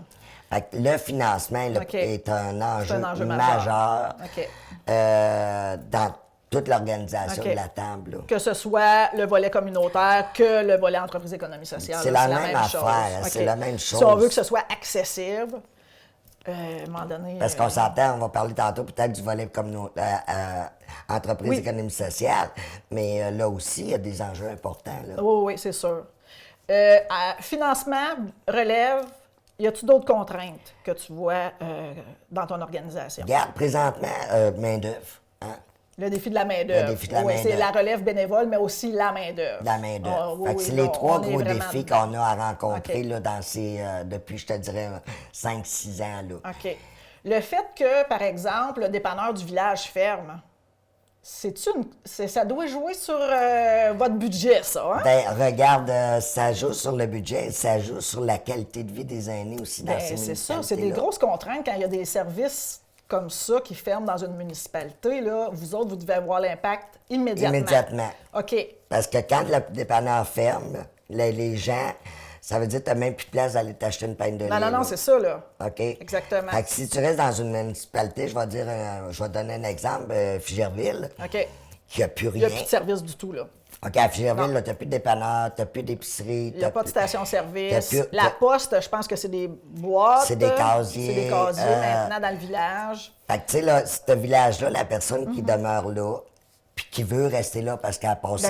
Fait que le financement OK. est un enjeu, C'est un enjeu majeur OK. dans toute l'organisation OK. de la table. là. Que ce soit le volet communautaire que le volet entreprise économie sociale. C'est là, la même affaire, chose. c'est OK. la même Si on chose. veut que ce soit accessible, à un moment donné... Parce qu'on s'entend, on va parler tantôt peut-être du volet entreprise Oui. économie sociale, mais là aussi, il y a des enjeux importants. Là. Oui, oui, c'est sûr. Financement, relève, y a-t-il d'autres contraintes que tu vois dans ton organisation? Regarde, présentement, main-d'œuvre. Hein? Le défi de la main-d'œuvre. Le défi de la Oui, c'est main-d'œuvre. la relève bénévole, mais aussi la main-d'œuvre. La main-d'œuvre. Ah, oui, Fait que oui, c'est là, les 3 on est gros vraiment défis dedans. qu'on a à rencontrer OK. là, depuis, je te dirais, 5-6 ans. Là. OK. Le fait que, par exemple, le dépanneur du village ferme, ça doit jouer sur votre budget, ça, hein? Ben, regarde, ça joue sur le budget, ça joue sur la qualité de vie des aînés aussi dans ces C'est ça, municipalités-là. c'est des grosses contraintes quand il y a des services comme ça qui ferment dans une municipalité. Là, vous autres, vous devez avoir l'impact immédiatement. Immédiatement. OK. Parce que quand le dépanneur ferme, les gens, ça veut dire que tu n'as même plus de place d'aller t'acheter une pinte de lait. Non, là. c'est ça, là. OK? Exactement. Fait que si tu restes dans une municipalité, je vais donner un exemple, Figerville, OK. qui n'a plus Il n'y rien. a plus de service du tout, là. OK, à Figerville, tu n'as plus de dépanneur, tu n'as plus d'épicerie. Il n'y a pas de station-service. t'as plus- La poste, je pense que c'est des boîtes. C'est des casiers, C'est des casiers maintenant dans le village. Fait que, tu sais, là, ce village-là, la personne Mhm. qui demeure là, puis qui veut rester là parce qu'elle a passé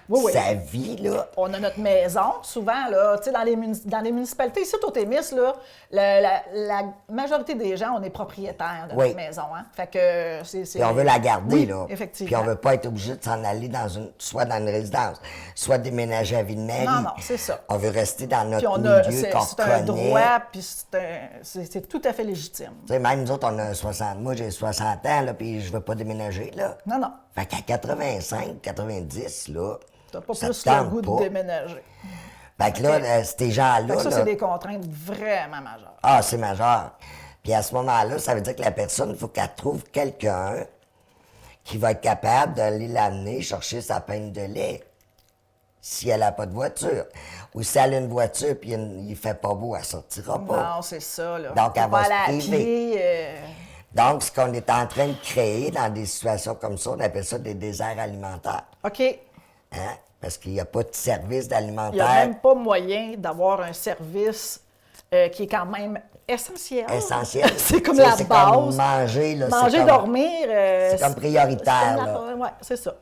Ben, oui. sa vie, là, On a notre maison, souvent, là, tu sais, dans les municipalités, ici, au Témis, là, la majorité des gens, on est propriétaires de Oui. notre maison, hein. Fait que c'est... puis on veut la garder, Oui, là. effectivement. Puis on veut pas être obligé de s'en aller soit dans une résidence, soit déménager à Ville-Marie. Non, c'est ça. On veut rester dans Puis notre on a, milieu qu'on c'est un connaît. droit, puis c'est tout à fait légitime. Tu sais, même nous autres, on a 60... Moi, j'ai 60 ans, là, puis je veux pas déménager, là. Non. Fait qu'à 85, 90, là, T'as pas ça plus te le tente goût pas. de déménager. Fait que là, OK. ces gens-là, Fait que ça, là, c'est des contraintes vraiment majeures. ah, c'est majeur. Puis à ce moment-là, ça veut dire que la personne, il faut qu'elle trouve quelqu'un qui va être capable d'aller l'amener chercher sa pinte de lait si elle n'a pas de voiture. Ou si elle a une voiture puis il fait pas beau, elle sortira pas. Non, c'est ça, là. Donc, elle Faut va pas se aller à priver. pied, Donc, ce qu'on est en train de créer dans des situations comme ça, on appelle ça des déserts alimentaires. OK. Hein? Parce qu'il n'y a pas de service Il n'y a d'alimentaire même pas moyen d'avoir un service qui est quand même essentiel. essentiel. C'est comme Tu sais, la c'est base. comme manger, là. Manger, c'est comme- dormir. c'est comme prioritaire, c'est là. Oui, c'est ça.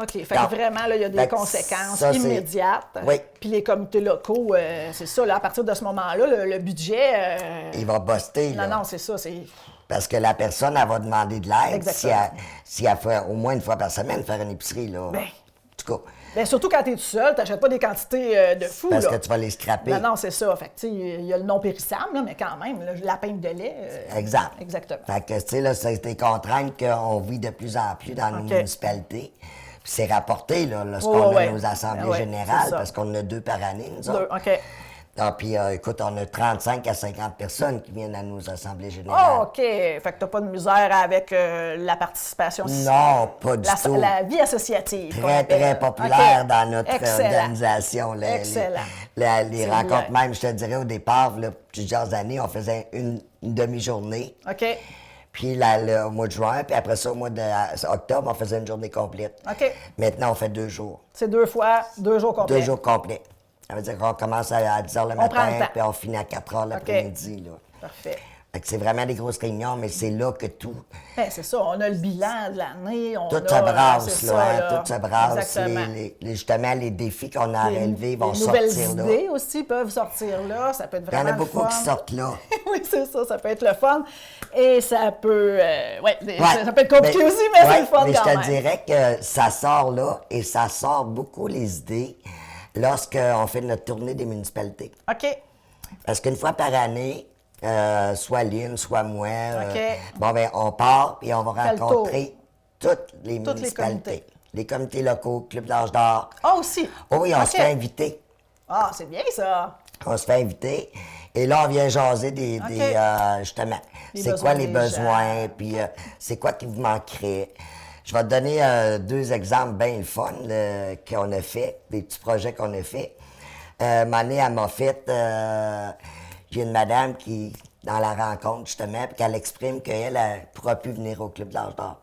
OK. Fait Donc, que vraiment, là, il y a des fait que conséquences ça, c'est- immédiates. Oui. Puis les comités locaux, c'est ça, là, à partir de ce moment-là, le budget. Il va buster, là. Non, c'est ça. C'est... Parce que la personne, elle va demander de l'aide Exactement. si elle fait au moins une fois par semaine faire une épicerie, là. Ben. En tout cas, Bien, surtout quand tu es tout seul, tu n'achètes pas des quantités de fou. parce là. que tu vas les scraper. Non, c'est ça. Fait que, tu sais, il y a le non périssable, là, mais quand même, là, la pinte de lait. Exact. Exactement. Fait que, tu sais, là, c'est des contraintes qu'on vit de plus en plus dans nos OK. municipalités. Puis c'est rapporté, là, lorsqu'on Ouais, a nos assemblées ouais, générales, c'est ça. parce qu'on en a 2 par année, nous autres. OK. Ah, puis, écoute, on a 35 à 50 personnes qui viennent à nos assemblées Ah, générales. OK. Fait que tu n'as pas de misère avec la participation Non, pas du tout. La vie associative. qu'on Très, appelle. très populaire OK. dans notre Excellent. organisation. Excellent. Les C'est rencontres, bien. même, je te dirais, au départ, là, plusieurs années, on faisait une demi-journée. OK. Puis au mois de juin, puis après ça, au mois d'octobre, on faisait une journée complète. OK. Maintenant, on fait 2 jours. C'est 2 fois, 2 jours complets. 2 jours complets. Ça veut dire qu'on commence à 10 h le prend le matin, temps. puis on finit à 4 h l'après-midi. Là. Parfait. Fait que c'est vraiment des grosses réunions, mais c'est là que tout, Ben, c'est ça. On a le bilan de l'année. tout on se a, brasse, c'est là, ça, hein, tout se brasse. Exactement. Justement, les défis qu'on a à relever vont les nouvelles sortir là. idées aussi peuvent sortir là. Ça peut être Il y en vraiment a beaucoup le qui fun. sortent là. Oui, c'est ça. Ça peut être le fun. Et ça peut... Ouais. Ça peut être compliqué aussi, mais c'est le fun mais quand je te même. dirais que ça sort là, et ça sort beaucoup les idées lorsqu'on fait notre tournée des municipalités. OK. Parce qu'une fois par année, soit Lynn, soit moi, OK. bon, ben, on part et on va Fait le rencontrer toutes les Toutes les municipalités. comités. Les comités locaux, Club d'Âge d'Or. Ah, aussi? Oh oui, on OK. se fait inviter. Ah, c'est bien ça. On se fait inviter. Et là, on vient jaser justement, Les c'est besoins quoi les des besoins, gens. puis c'est quoi qui vous manquerait. Je vais te donner 2 exemples bien le fun là, qu'on a fait, des petits projets qu'on a fait. Mané, elle m'a fait, j'ai une madame qui, dans la rencontre justement, puis qu'elle exprime qu'elle ne pourra plus venir au Club de l'Âge d'Or.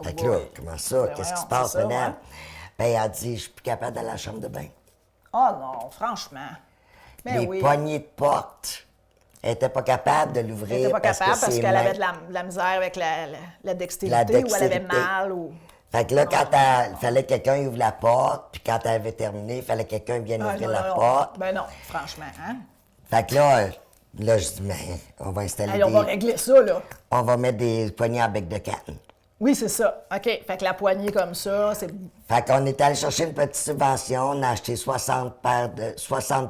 Fait que là, boy. comment ça? Ben Qu'est-ce qui se voyons, passe c'est ça, maintenant? ouais. Ben, elle dit, je suis plus capable d'aller à la chambre de bain. Oh non, franchement. Mais Les oui. poignées de porte. Elle n'était pas capable de l'ouvrir. Elle n'était pas capable parce ses qu'elle mains- avait de la misère avec la dextérité, La ou elle avait dextérité. mal. Ou... Fait que là, quand il fallait que quelqu'un ouvre la porte, puis quand elle avait terminé, il fallait que quelqu'un vienne Ah, ouvrir non, la non. porte. Ben non, franchement. Hein? Fait que là, je dis, mais on va installer Allez, on va régler ça, là. On va mettre des poignées en bec de canne. Oui, c'est ça. OK. Fait que la poignée comme ça, c'est Fait qu'on est allé chercher une petite subvention, on a acheté 60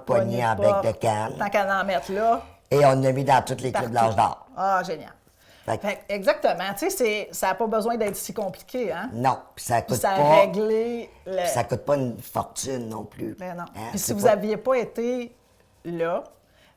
poignées en bec de canne, Tant qu'à en mettre là. et on l'a mis dans tous les clubs de l'âge d'or. Ah, génial. Exactement. Tu sais, ça n'a pas besoin d'être si compliqué, hein? Non, puis ça Puis coûte ça a pas... réglé le... Puis ça coûte pas une fortune non plus. Ben non. Hein, Puis si c'est vous pas- n'aviez pas été là,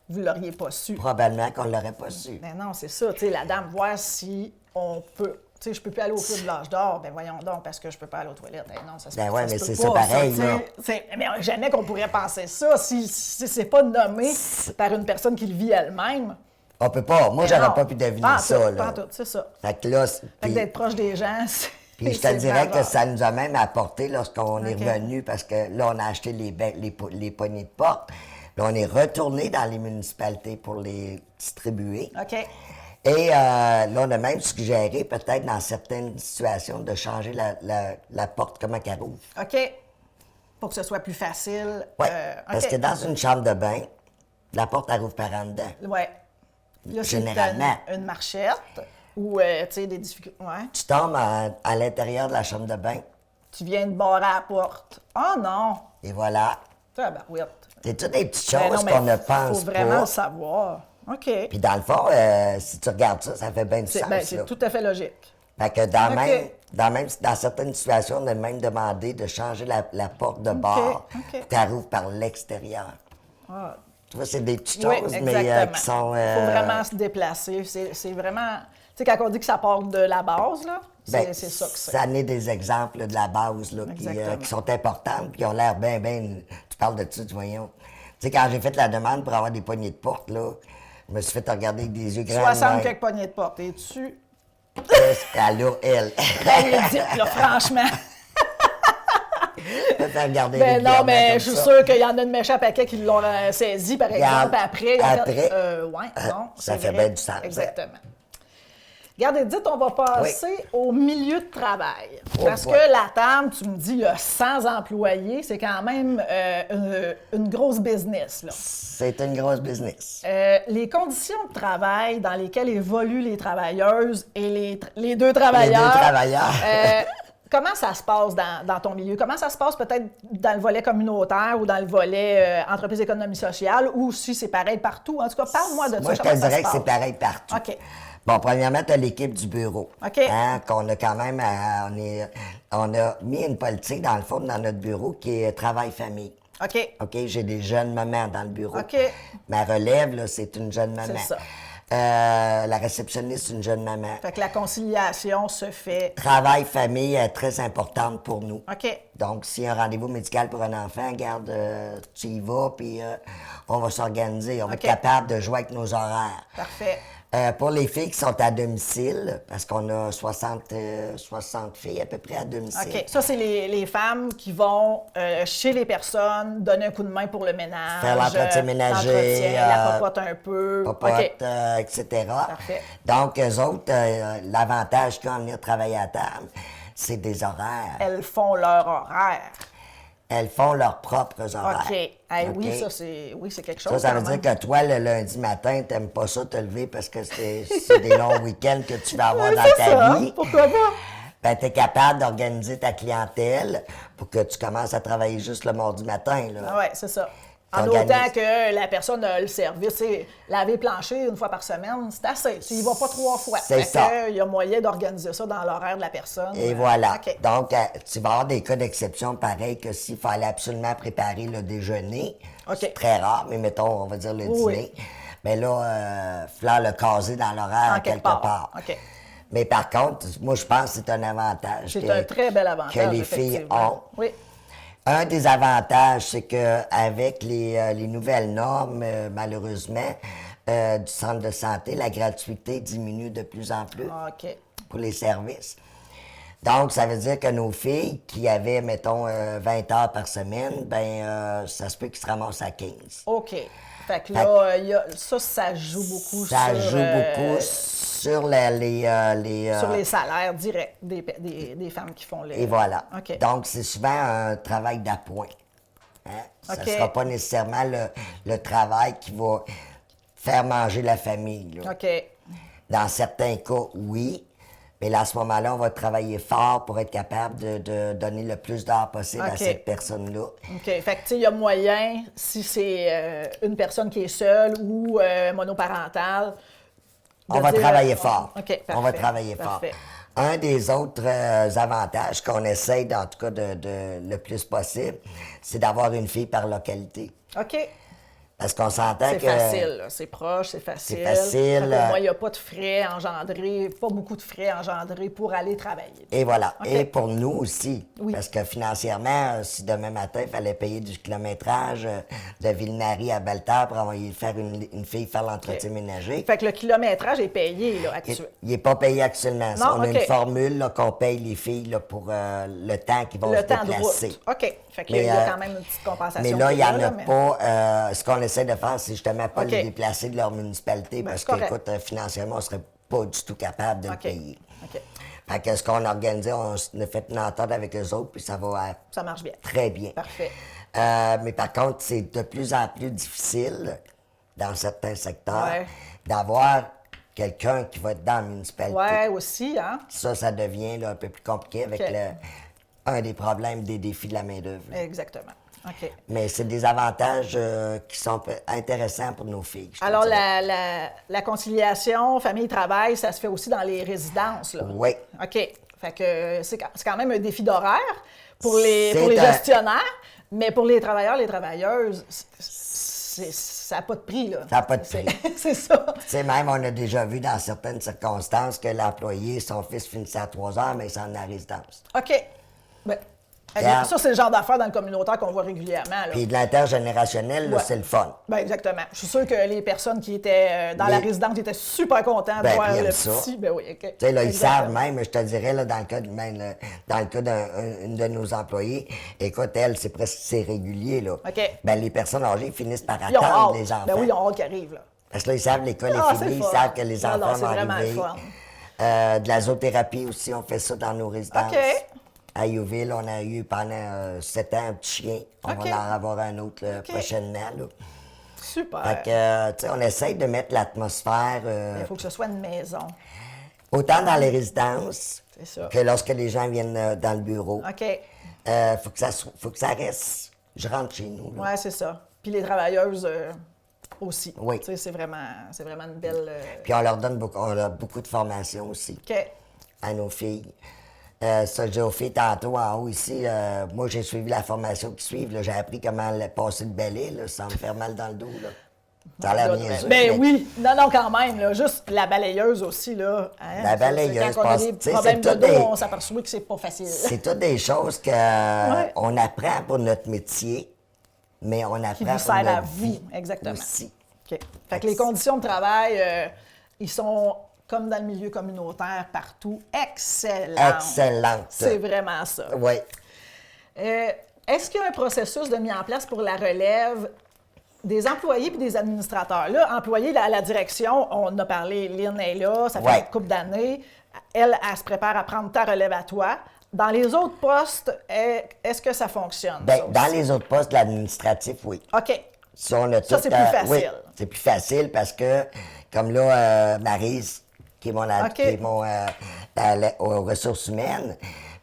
vous ne l'auriez pas su. Probablement qu'on l'aurait pas su. Ben non, c'est ça. Tu sais, la dame, voir si on peut... Tu sais, je peux plus aller au club de l'âge d'or. Ben voyons donc, parce que je peux pas aller aux toilettes. Ben non, ça se Ben peut, ouais, ça mais se peut c'est pas, ça pareil, tu sais. là. Mais jamais qu'on pourrait penser ça si c'est pas nommé par une personne qui le vit elle-même. On peut pas. Moi, Ben j'aurais non. pas pu deviner Pas en ça, tout, là. pas en tout, c'est ça. Fait que là, Fait que puis- d'être proche des gens, c'est... Puis je te c'est dirais que grave. ça nous a même apporté lorsqu'on est OK. revenu, parce que là, on a acheté les poignées de porte. Là, on est retourné dans les municipalités pour les distribuer. OK. Et là, on a même suggéré, peut-être dans certaines situations, de changer la porte, comment qu'elle ouvre. OK. Pour que ce soit plus facile. Oui, OK. parce que dans une chambre de bain, la porte, elle ouvre par en dedans. Ouais. Là, c'est Généralement. une marchette ou, tu sais, des difficultés. Ouais. Tu tombes à l'intérieur de la chambre de bain, Tu viens de barrer à la porte. Oh non! et voilà. Tabarouette. C'est toutes des petites Ben choses non, mais qu'on ne pense faut vraiment pas. le savoir. OK. Puis dans le fond, si tu regardes ça, ça fait bien du sens. C'est là. tout à fait logique. Fait que OK. dans certaines situations, on a même demandé de changer la porte de bord OK. pour qu'elle rouvre par l'extérieur. Ah. Tu vois, c'est des petites Oui, choses, exactement. mais qui sont... Il faut vraiment se déplacer. C'est vraiment... Tu sais, quand on dit que ça part de la base, là, ben, c'est ça que c'est. Ça n'est des exemples de la base là, Exactement. qui sont importants puis qui ont l'air bien... Tu parles de ça, tu voyons. Tu sais, quand j'ai fait la demande pour avoir des poignées de porte, là, je me suis fait regarder avec des yeux grands. 60 quelques poignées de porte. Es-tu... Elle a, elle. Elle est dite, là, franchement. Je peux faire regarder Ben non, régulièrement mais comme je suis ça. sûre qu'il y en a de méchants paquets qui l'ont saisi, par Regarde, exemple. Après, ils ont après, fait, ouais, non, ça c'est fait vrai. bien du sens. Exactement. Regardez, dites, on va passer au milieu de travail. Oh Parce boy. que la table, tu me dis, il y a 100 employés, c'est quand même une grosse business, là. C'est une grosse business. Les conditions de travail dans lesquelles évoluent les travailleuses et les deux travailleurs. Les deux travailleurs. Comment ça se passe dans ton milieu? Comment ça se passe peut-être dans le volet communautaire ou dans le volet entreprise économie sociale ou si c'est pareil partout? En tout cas, parle-moi de ça. Moi, je te Comment ça dirais se que c'est passe? pareil partout. OK. Bon, premièrement, tu as l'équipe du bureau. OK. Hein, qu'on a quand même... on a mis une politique, dans le fond, dans notre bureau qui est travail-famille. OK. OK, j'ai des jeunes mamans dans le bureau. OK. Ma relève, là, c'est une jeune maman. C'est ça. La réceptionniste, c'est une jeune maman. Fait que la conciliation se fait. Travail-famille est très importante pour nous. OK. Donc, s'il y a un rendez-vous médical pour un enfant, regarde, tu y vas, puis on va s'organiser. On va être OK. capable de jouer avec nos horaires. Parfait. Pour les filles qui sont à domicile, parce qu'on a 60 filles à peu près à domicile. OK. Ça, c'est les femmes qui vont chez les personnes, donner un coup de main pour le ménage. Faire l'entretien ménager, l'entretien, la popote un peu. Popote, OK. etc. Parfait. Donc, eux autres, l'avantage qu'ils ont à venir travailler à table, c'est des horaires. Elles font leur horaire. Elles font leurs propres horaires. OK. Hey, OK? Oui, c'est quelque chose. Ça veut quand dire même. que toi, le lundi matin, t'aimes pas ça te lever parce que c'est des longs week-ends que tu vas avoir dans C'est ta ça. vie. Pourquoi pas? Ben, tu es capable d'organiser ta clientèle pour que tu commences à travailler juste le mardi matin. Là. Ah ouais, c'est ça. En T'organises. autant que la personne a le service, c'est laver plancher une fois par semaine, c'est assez. Tu y vas pas 3 fois. C'est Fait ça. que, il y a moyen d'organiser ça dans l'horaire de la personne. Et voilà. OK. Donc, tu vas avoir des cas d'exception pareil que s'il fallait absolument préparer le déjeuner. OK. C'est très rare, mais mettons, on va dire le Oui. dîner. Mais là, il falloir le caser dans l'horaire En quelque quelque part. OK. Mais par contre, moi, je pense que c'est un avantage. C'est que- un très bel avantage. Que les filles effectivement. ont. Oui. Un des avantages, c'est qu'avec les nouvelles normes, malheureusement, du centre de santé, la gratuité diminue de plus en plus OK. pour les services. Donc, ça veut dire que nos filles qui avaient, mettons, 20 heures par semaine, ça se peut qu'ils se ramassent à 15. OK. Fait que là, ça joue beaucoup Ça sur... joue beaucoup sur sur les salaires directs des femmes qui font les... Et voilà. OK. Donc, c'est souvent un travail d'appoint. Hein? Ça ne OK. sera pas nécessairement le travail qui va faire manger la famille. Là. OK. Dans certains cas, oui. Mais là, à ce moment-là, on va travailler fort pour être capable de donner le plus d'heures possible à OK. cette personne-là. OK. Fait que, tu sais, il y a moyen, si c'est une personne qui est seule ou monoparentale, de dire, travailler fort. OK, On va parfait, travailler fort. parfait. Un des autres avantages qu'on essaye, en tout cas, de le plus possible, c'est d'avoir une fille par localité. OK. Parce qu'on s'entend C'est que... facile, là. C'est proche, c'est facile. C'est facile. Fait qu'au moins, il n'y a pas de frais engendrés, pas beaucoup de frais engendrés pour aller travailler. Et voilà. OK. Et pour nous aussi. Oui. Parce que financièrement, si demain matin, il fallait payer du kilométrage de Ville-Marie à Baltard pour envoyer faire une fille faire l'entretien ménager, Fait que le kilométrage est payé, là, actuellement. il n'est pas payé actuellement. Non, On a OK. une formule là, qu'on paye les filles là, pour le temps qu'ils vont Le se temps de déplacer. route. OK. Fait qu'il Mais, y a quand même une petite compensation. Mais là, il n'y en là, a mais- pas. Ce qu'on essaie de faire, c'est justement pas OK. les déplacer de leur municipalité Ben, parce c'est correct. qu'écoute, financièrement, on ne serait pas du tout capable de le OK. payer. OK. Fait que ce qu'on a organisé, on a fait une entente avec eux autres, puis ça va Ça marche bien. très bien. Parfait. Mais par contre, c'est de plus en plus difficile dans certains secteurs Ouais. d'avoir quelqu'un qui va être dans la municipalité. Ouais, aussi, hein? Ça devient là, un peu plus compliqué avec OK. un des problèmes des défis de la main-d'œuvre. Exactement. OK. Mais c'est des avantages qui sont intéressants pour nos filles. je te Alors, dirais. la conciliation famille-travail, ça se fait aussi dans les résidences, là? Oui. OK. Fait que c'est quand même un défi d'horaire pour les C'est gestionnaires, mais pour les travailleurs, les travailleuses, ça n'a pas de prix, là. Ça n'a pas de prix. C'est ça. Tu sais, même, on a déjà vu dans certaines circonstances que l'employé, son fils finissait à 3 heures, mais il s'en est à la résidence. OK. Ben, Regarde. ça, c'est le genre d'affaires dans le communautaire qu'on voit régulièrement, là. Puis de l'intergénérationnel, là, Ouais. c'est le fun. Ben exactement. Je suis sûre que les personnes qui étaient dans la résidence étaient super contentes de Ben, voir puis ils le aiment ça. petit. Ben oui, OK. Tu sais, là, ils Exactement. savent même, je te dirais, là, dans le cas d'une de nos employés, écoute, elle, c'est régulier, là. OK. Ben, les personnes âgées finissent par Ils ont attendre hâte. les enfants. Ben oui, ils ont hâte qu'ils arrivent, là. Parce que là, ils savent l'école Ah, est c'est finie, le ils fun. savent que les Non, enfants non, c'est vont vraiment arriver. le fun. De la zoothérapie aussi, on fait ça dans nos résidences. OK. À Youville, on a eu pendant 7 ans un petit chien. On OK. va en avoir un autre là, OK. prochainement. Là. Super. Fait que, tu sais, on essaye de mettre l'atmosphère Il faut que ce soit une maison. autant dans les résidences C'est ça. que lorsque les gens viennent dans le bureau. OK. Faut que ça reste. Je rentre chez nous. Là. Ouais, c'est ça. Puis les travailleuses aussi. Oui. Tu sais, c'est vraiment une belle. Puis on leur donne beaucoup de formation aussi OK. à nos filles. Ça, j'ai aux filles tantôt en haut ici. Moi, j'ai suivi la formation qui suit. J'ai appris comment passer le balai là, sans me faire mal dans le dos. Là. Ça a l'air niaiseux, Ben mais oui. Non, quand même. Là, juste la balayeuse aussi. Là, hein. La balayeuse, Quand on a parce- des tu sais, problèmes c'est de tout dos, des- on s'aperçoit que c'est pas facile. C'est toutes des choses qu'on apprend pour notre métier, mais on apprend Qui vous pour sert notre à vous. vie Exactement. aussi. OK. Fait que les conditions de travail, ils sont, comme dans le milieu communautaire, partout, excellentes. Excellente. C'est vraiment ça. Oui. Est-ce qu'il y a un processus de mis en place pour la relève des employés et des administrateurs? Là, employés à la direction, on en a parlé, Lynn est là, ça fait Ouais. une couple d'années. Elle se prépare à prendre ta relève à toi. Dans les autres postes, est-ce que ça fonctionne? Ben, ça dans aussi? les autres postes l'administratif, oui. OK. Si on a Ça, tout, c'est plus facile. oui, c'est plus facile parce que, comme là, Maryse, qui est OK. qui est mon aux ressources humaines,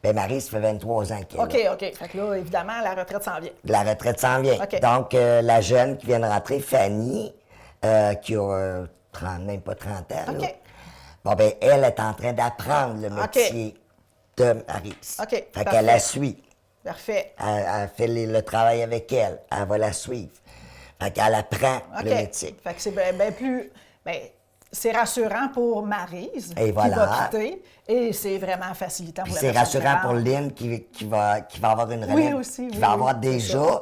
ben Maryse, ça fait 23 ans qu'elle est là. OK. Fait que là, évidemment, la retraite s'en vient. La retraite s'en vient. OK. Donc, la jeune qui vient de rentrer, Fanny, qui a même pas 30 ans, là. OK. Bon, ben, elle est en train d'apprendre le métier de Maryse. OK, Fait parfait. qu'elle la suit. Parfait. Elle fait le travail avec elle. Elle va la suivre. Fait qu'elle apprend OK. le métier. Fait que c'est bien plus. Ben, c'est rassurant pour Maryse Et qui voilà. va quitter et c'est vraiment facilitant Puis pour c'est la personne rassurant pour suivante. Lynn qui va avoir une relève. aussi, Qui oui, va oui, avoir c'est déjà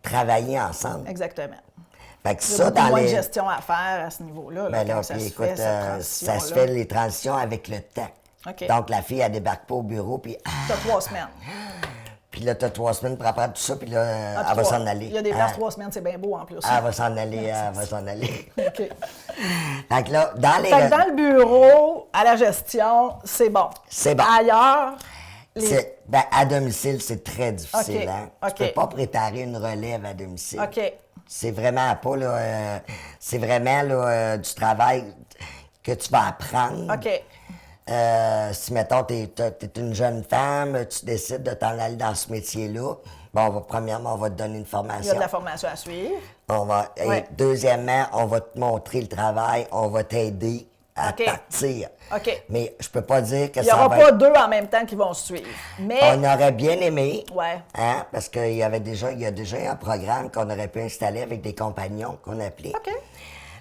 travaillé ensemble. Exactement. Fait que Il y a ça, beaucoup dans moins de les. gestion à faire à ce niveau-là. Ben là, quand ça puis se écoute, fait, cette ça se transition-là. fait les transitions avec le temps. OK. Donc, la fille, elle débarque pas au bureau, puis T'as 3 semaines. puis là, t'as 3 semaines pour apprendre tout ça, puis là, Ah, elle va trois. s'en aller. Il y a des Ah, places 3 semaines, c'est bien beau en plus. Elle va s'en aller, elle va s'en aller. OK. Fait que là, dans les. Fait que dans le bureau, à la gestion, c'est bon. C'est bon. Ailleurs, Ben, à domicile, c'est très difficile. OK, Hein? OK. Tu peux pas préparer une relève à domicile. OK. C'est vraiment pas, là, c'est vraiment là, du travail que tu vas apprendre. OK. Si, mettons, t'es une jeune femme, tu décides de t'en aller dans ce métier-là, bon, premièrement, on va te donner une Il y formation. a de la formation à suivre. Et Ouais. deuxièmement, on va te montrer le travail, on va t'aider à OK. partir. OK. Mais je peux pas dire que Il n'y ça aura va pas être... deux en même temps qui vont suivre. Mais, On aurait bien aimé, ouais. hein, parce qu'il y a déjà un programme qu'on aurait pu installer avec des compagnons qu'on appelait. OK.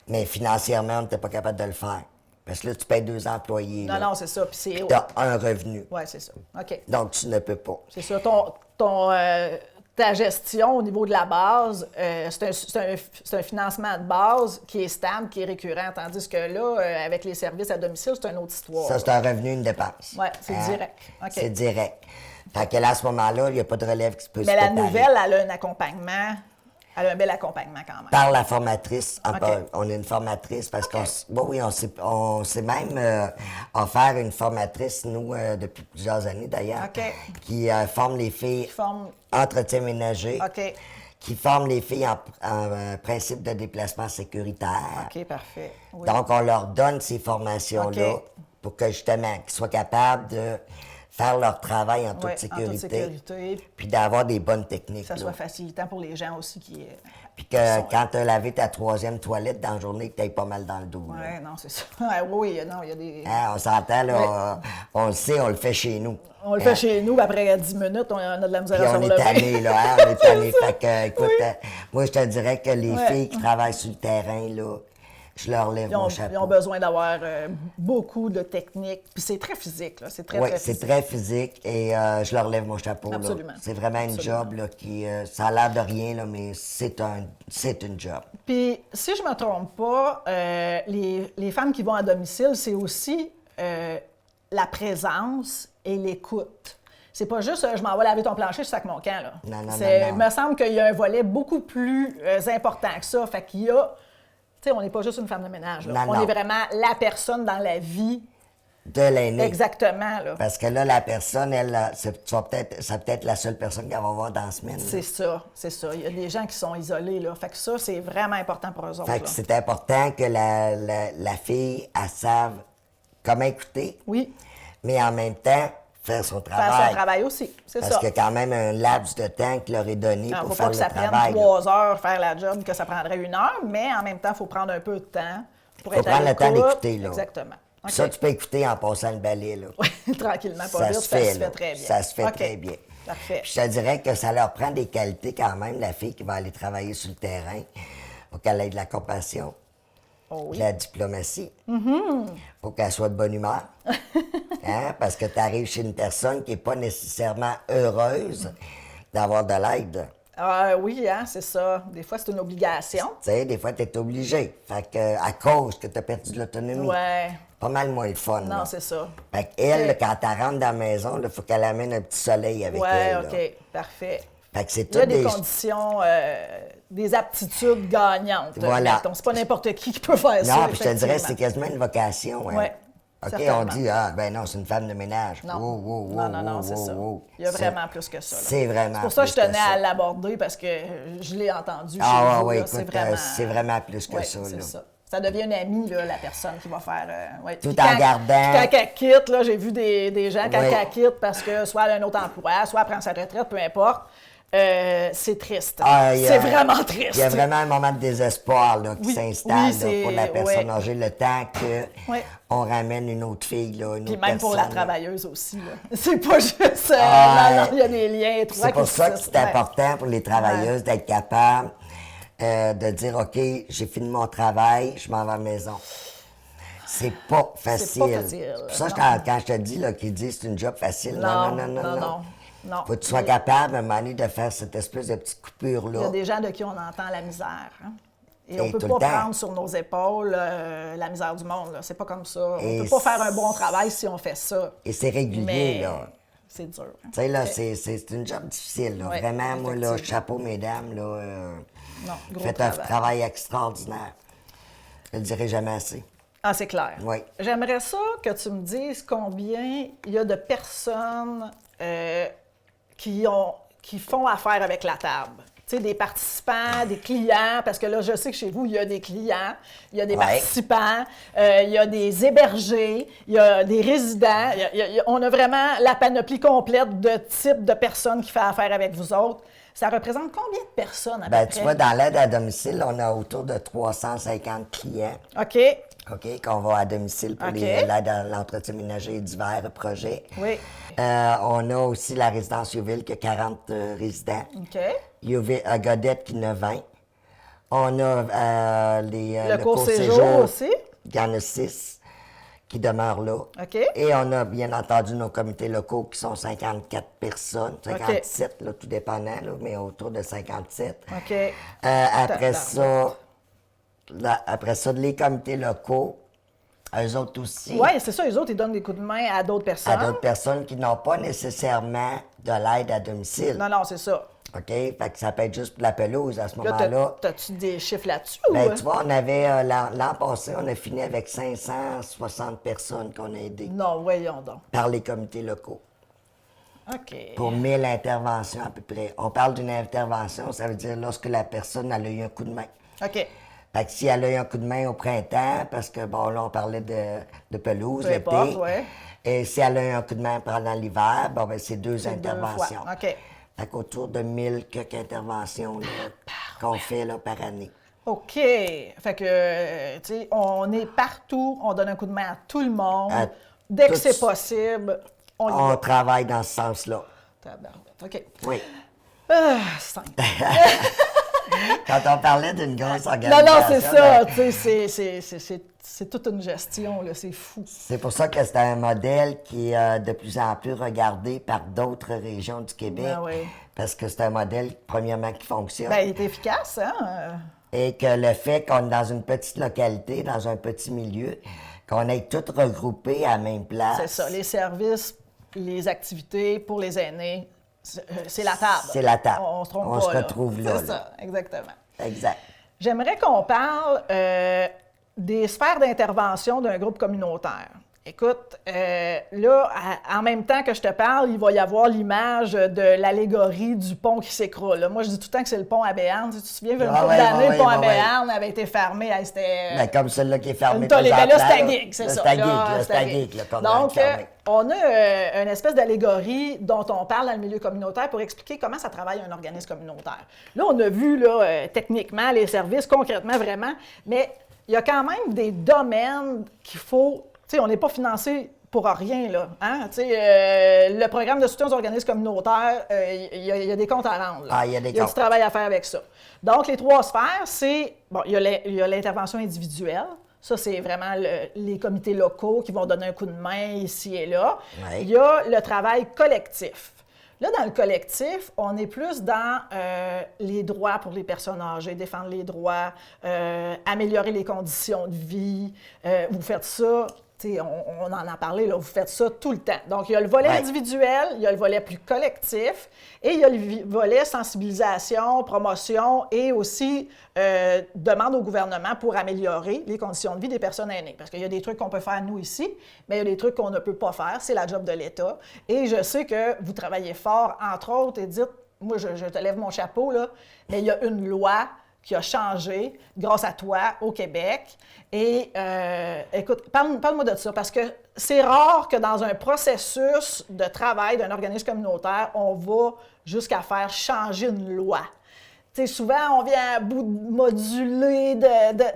Mais financièrement, on n'était pas capable de le faire. Parce que là, tu payes 2 employés. Non, non, c'est ça. Puis c'est... Tu as un revenu. Oui, c'est ça. OK. Donc, tu ne peux pas. C'est ça. Ta gestion au niveau de la base, c'est un financement de base qui est stable, qui est récurrent. Tandis que là, avec les services à domicile, c'est une autre histoire. Ça, c'est un revenu, une dépense. Oui, c'est direct. OK. C'est direct. Fait que là, à ce moment-là, il n'y a pas de relève qui peut se Mais la préparer. nouvelle, elle a un accompagnement. Elle a un bel accompagnement quand même. Par la formatrice. OK. On est une formatrice parce on s'est même offert une formatrice, nous, depuis plusieurs années d'ailleurs, OK. qui forme les filles forme- entretien ménager, OK. qui forme les filles en principe de déplacement sécuritaire. OK, parfait. Oui. Donc, on leur donne ces formations-là OK. pour que justement, qu'ils soient capables de faire leur travail en toute Ouais, sécurité. En toute sécurité. Puis d'avoir des bonnes techniques. Que ça là. soit facilitant pour les gens aussi qui... Puis que quand tu as lavé ta 3e toilette dans la journée, que tu pas mal dans le dos. là. Oui, non, c'est ça. Ouais, oui, non, il y a des... Hein, on s'entend, là, on le sait, on le fait chez nous. On le fait chez nous, puis après 10 minutes, on a de la misère Puis à se on est relever. tanné, là, hein, on est tanné. Fait que, écoute, moi, je te dirais que les Ouais. filles qui travaillent sur le terrain, là, je leur lève mon chapeau. Ils ont besoin d'avoir beaucoup de techniques. Puis c'est très physique, là. C'est très, Oui, très c'est physique. très physique et je leur lève mon chapeau. là. Absolument. C'est vraiment une Absolument. job là, qui, ça a l'air de rien, là, mais c'est une job. Puis, si je ne me trompe pas, les femmes qui vont à domicile, c'est aussi la présence et l'écoute. C'est pas juste je m'en vais laver ton plancher, je sac mon camp. Là. Non, non, C'est- non, non. Il me semble qu'il y a un volet beaucoup plus important que ça. Fait qu'il y a. Tu sais, on n'est pas juste une femme de ménage. Là. Non, on non. est vraiment la personne dans la vie. De l'aîné. Exactement. Là. Parce que là, la personne, elle, c'est peut-être la seule personne qu'elle va voir dans la semaine. là. C'est ça, c'est ça. Il y a des gens qui sont isolés, là. Fait que ça, c'est vraiment important pour eux autres. Fait que là. c'est important que la fille, elle sache comment écouter, Oui, mais en même temps, faire son faire travail. son travail aussi, c'est Parce ça. qu'il y a quand même un laps de temps qui leur est donné Il ne pour faut faire pas que le ça prenne travail. là. 3 heures faire la job, que ça prendrait 1 heure, mais en même temps, il faut prendre un peu de temps pour Faut être à prendre le temps l'écoute. d'écouter, là. Exactement. Puis OK. ça, tu peux écouter en passant le balai, là. Oui, tranquillement, pas Ça vite, se ça se fait, fait là. très bien. Ça se fait OK. très bien. Parfait. Puis je te dirais que ça leur prend des qualités quand même, la fille qui va aller travailler sur le terrain. Faut qu'elle ait de la compassion, Oh oui. de la diplomatie. Faut qu'elle soit de bonne humeur. Hein? Parce que tu arrives chez une personne qui n'est pas nécessairement heureuse d'avoir de l'aide. Ah, oui, hein, c'est ça. Des fois, c'est une obligation. Tu sais, des fois, tu es obligé. Fait que, à cause que tu as perdu de l'autonomie. Ouais. Pas mal moins le fun. Non, là. c'est ça. Fait qu'elle, Ok. là, quand elle rentre dans la maison, il faut qu'elle amène un petit soleil avec Ouais, elle. là. OK, parfait. Fait que c'est Il y a toutes des des... conditions, des aptitudes gagnantes. Voilà. mettons. C'est pas n'importe qui peut faire ça. Non, puis je te dirais, c'est effectivement. quasiment une vocation. Hein. Ouais, OK, certainement. on dit, ben non, c'est une femme de ménage. Non, Wow, wow, wow, non, non, non, wow, c'est wow, ça. wow. Il y a C'est- vraiment plus que ça. là. C'est vraiment C'est pour ça que je plus que tenais ça. à l'aborder parce que je l'ai entendu chez Ah, vous. ouais, là. écoute, c'est vraiment plus que Ouais, ça, c'est là. ça. Ça devient une amie, là, la personne qui va faire... ouais. Tout Puis en quand- gardant- puis quand elle quitte, là, j'ai vu des gens, quand Ouais. elle quitte, parce que soit elle a un autre emploi, soit elle prend sa retraite, peu importe, c'est triste. Ah, il y a- c'est vraiment triste. Il y a vraiment un moment de désespoir là, qui Oui, s'installe oui, là, c'est- pour la personne ouais. âgée, le temps qu'on Ouais. ramène une autre fille, là, une Puis autre même pour la personne, là. travailleuse aussi. Là. C'est pas juste... Ah, non, non, il y a des liens étroits C'est pour qui ça que se- c'est ouais. important pour les travailleuses d'être capables de dire, OK, j'ai fini mon travail, je m'en vais à la maison. C'est pas facile. facile, C'est pour ça que non. quand je te dis là, qu'ils disent que c'est une job facile, Non, non. non. Faut que tu sois capable, à un moment donné, de faire cette espèce de petite coupure-là. Il y a des gens de qui on entend la misère. Hein? Et on Et ne peut tout pas le temps. prendre sur nos épaules la misère du monde. Là. C'est pas comme ça. Et On peut pas faire un bon travail si on fait ça. Et c'est régulier, Mais là. c'est dur. hein. Tu sais, là, Ok. c'est une job difficile, là. Ouais, Vraiment, moi, là, effectivement. chapeau, mesdames, là. Non, gros faites un travail. travail extraordinaire. Je le dirai jamais assez. Ah, c'est clair. Oui. J'aimerais ça que tu me dises combien il y a de personnes qui font affaire avec la table. Tu sais, des participants, des clients, parce que là, je sais que chez vous, il y a des clients, il y a des Ouais. participants, il y a des hébergés, il y a des résidents. On a vraiment la panoplie complète de types de personnes qui font affaire avec vous autres. Ça représente combien de personnes à Ben, peu tu près? vois, dans l'aide à domicile, on a autour de 350 clients. OK. OK, qu'on va à domicile pour OK. l'aide à l'entretien ménager et divers projets. Oui. On a aussi la résidence Youville qui a 40 résidents. OK. Godette qui en a 20. On a Le le court-séjour aussi. Il y en a 6 qui demeurent là. OK. Et on a bien entendu nos comités locaux qui sont 54 personnes, 57, là, tout dépendant, là, mais autour de 57. OK. Après ça, les comités locaux, eux autres aussi, Oui, c'est ça, les autres, ils donnent des coups de main à d'autres personnes. à d'autres personnes qui n'ont pas nécessairement de l'aide à domicile. Non, c'est ça. OK? Fait que ça peut être juste pour la pelouse à ce Là, moment-là. t'as-tu des chiffres là-dessus? Ben, ou... tu vois, on avait, l'an passé, on a fini avec 560 personnes qu'on a aidées Non, voyons donc. par les comités locaux. OK. Pour 1000 interventions à peu près. On parle d'une intervention, ça veut dire lorsque la personne elle a eu un coup de main. OK. Fait que si elle a eu un coup de main au printemps, parce que, bon, là, on parlait de pelouse, Peu l'été. importe, ouais. Et si elle a eu un coup de main pendant l'hiver, bon, ben, c'est deux C'est 2 fois. interventions. OK. Fait qu'autour de 1000 quelques interventions là, qu'on fait là, par année. OK. Fait que, tu sais, on est partout, on donne un coup de main à tout le monde. À Dès que tous. c'est possible, on y On va. travaille dans ce sens-là. Tabarouette. OK. Oui. Simple. Quand on parlait d'une grosse Non, organisation... c'est ça. ben, Tu sais, c'est toute une gestion, là. C'est fou. c'est pour ça que c'est un modèle qui est de plus en plus regardé par d'autres régions du Québec. Ah oui. Parce que c'est un modèle, premièrement, qui fonctionne. Ben, il est efficace, hein? Et que le fait qu'on est dans une petite localité, dans un petit milieu, qu'on ait tout regroupé à la même place. C'est ça. Les services, les activités pour les aînés, c'est la table. C'est la table. On se trompe On pas, se là. retrouve là, C'est ça, exactement. Exact. J'aimerais qu'on parle des sphères d'intervention d'un groupe communautaire. Écoute, là, en même temps que je te parle, il va y avoir l'image de l'allégorie du pont qui s'écroule. Là, moi, je dis tout le temps que c'est le pont à Béarn. Tu te souviens, il y a une couple d'années, le pont à Béarn avait été fermé. Hey, c'était... Ben, comme celui-là qui est fermé. Là, présentement, c'était geek, c'est là, ça. C'était Là, geek, là, c'était c'était geek. geek, là, qu'on a Donc, fermé. on a une espèce d'allégorie dont on parle dans le milieu communautaire pour expliquer comment ça travaille un organisme communautaire. Là, on a vu là, techniquement les services, concrètement, vraiment, mais il y a quand même des domaines qu'il faut... Tu sais, on n'est pas financé pour rien, là. Hein? Tu sais, le programme de soutien aux organismes communautaires, il y a des comptes à rendre. Là. Ah, il y a des du comptes. travail à faire avec ça. Donc, les 3 sphères, c'est... Bon, il y a l'intervention individuelle. Ça, c'est vraiment les comités locaux qui vont donner un coup de main ici et là. Ouais. Il y a le travail collectif. Là, dans le collectif, on est plus dans les droits pour les personnes âgées, défendre les droits, améliorer les conditions de vie. Vous faites ça, tu sais, on en a parlé, là, vous faites ça tout le temps. Donc, il y a le volet Ouais. individuel, il y a le volet plus collectif et il y a le volet sensibilisation, promotion et aussi demande au gouvernement pour améliorer les conditions de vie des personnes aînées. Parce qu'il y a des trucs qu'on peut faire, nous, ici, mais il y a des trucs qu'on ne peut pas faire. C'est la job de l'État. Et je sais que vous travaillez fort, entre autres, et dites, moi, je te lève mon chapeau, là, mais il y a une loi qui a changé grâce à toi au Québec. Et écoute, parle-moi de ça, parce que c'est rare que dans un processus de travail d'un organisme communautaire, on va jusqu'à faire changer une loi. Tu sais, souvent, on vient à bout de moduler,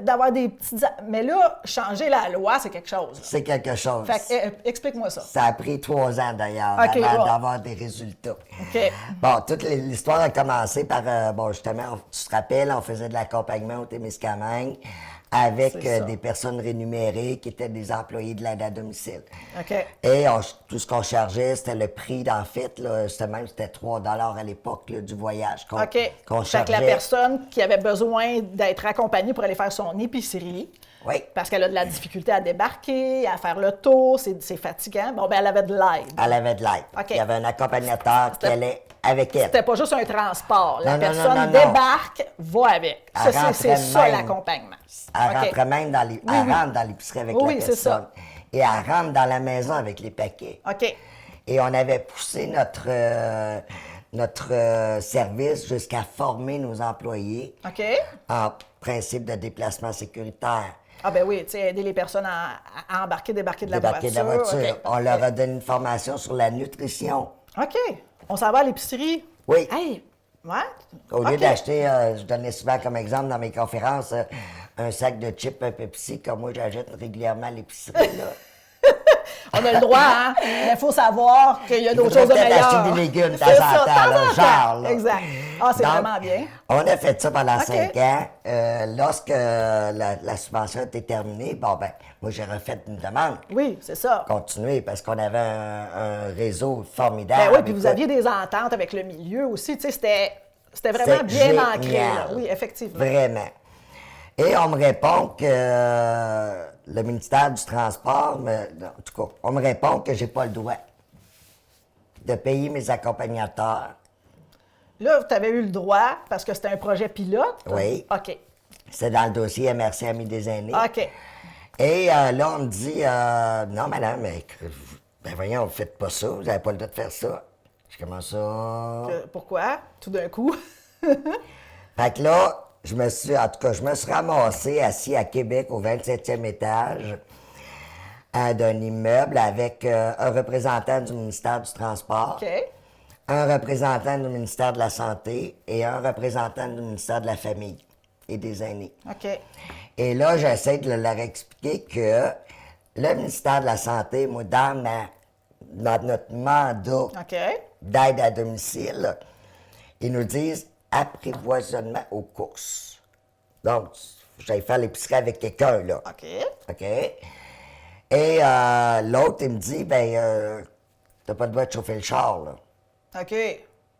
d'avoir des petites... Mais là, changer la loi, c'est quelque chose. C'est quelque chose. Fait que, explique-moi ça. Ça a pris 3 ans, d'ailleurs, OK, avant bon. d'avoir des résultats. OK. Bon, toute l'histoire a commencé par, bon, justement, tu te rappelles, on faisait de l'accompagnement au Témiscamingue avec C'est ça. des personnes rémunérées qui étaient des employés de l'aide à domicile. OK. Et tout ce qu'on chargeait, c'était le prix, en fait, là, c'était 3 à l'époque là, du voyage qu'on OK. Fait que chargeait. la personne qui avait besoin d'être accompagnée pour aller faire son épicerie, Oui, parce qu'elle a de la difficulté à débarquer, à faire le tour, c'est fatigant, bon, ben elle avait de l'aide. elle avait de l'aide. OK. Il y avait un accompagnateur qui C'était- allait avec elle. C'était pas juste un transport. La Non, non, non, personne non, non. débarque, va avec. Ça, Elle c'est rentrait ça même. l'accompagnement. Elle OK. rentrait même dans les, elle rentre dans l'épicerie avec Oui, la c'est ça. personne. Et elle rentre dans la maison avec les paquets. OK. Et on avait poussé notre service jusqu'à former nos employés OK. en principe de déplacement sécuritaire. Ah ben oui, tu sais, aider les personnes à embarquer, débarquer de la Débarquer de la voiture. voiture. OK, On leur a donné une formation sur la nutrition. OK. On s'en va à l'épicerie. Oui. Hey, ouais. Au lieu OK. d'acheter, je donnais souvent comme exemple dans mes conférences, un sac de chips, un Pepsi, comme moi j'achète régulièrement à l'épicerie, là. On a le droit, hein? Mais il faut savoir qu'il y a d'autres choses de peut-être meilleures. acheter des légumes de temps C'est en ça, temps, là, de temps en genre, temps. là. Exact. Ah, c'est Donc, vraiment bien. On a fait ça pendant OK. 5 ans. Lorsque la subvention était terminée, bon, ben, moi, j'ai refait une demande. Oui, c'est ça. Continuer, parce qu'on avait un réseau formidable. Ben oui, puis vous Écoute, aviez des ententes avec le milieu aussi. Tu sais, c'était vraiment bien c'est ancré. Là. génial. Oui, effectivement. Vraiment. Et on me répond que le ministère du Transport, en tout cas, on me répond que j'ai pas le droit de payer mes accompagnateurs. Là, tu avais eu le droit parce que c'était un projet pilote. Oui. OK. C'est dans le dossier MRC Amis des aînés. OK. Et là, on me dit, non, madame, mais, ben voyons, vous faites pas ça, vous n'avez pas le droit de faire ça. Je commence ça. Pourquoi? Tout d'un coup. Fait que là, je me suis ramassé assis à Québec au 27e étage d'un immeuble avec un représentant du ministère du Transport, OK. un représentant du ministère de la Santé et un représentant du ministère de la Famille et des aînés. OK. Et là, j'essaie de leur expliquer que le ministère de la Santé, moi, dans notre mandat OK. d'aide à domicile, ils nous disent apprivoisonnement aux courses. Donc, j'allais faire l'épicerie avec quelqu'un, là. OK. OK? Et l'autre, il me dit, ben, t'as pas le droit de chauffer le char, là. OK.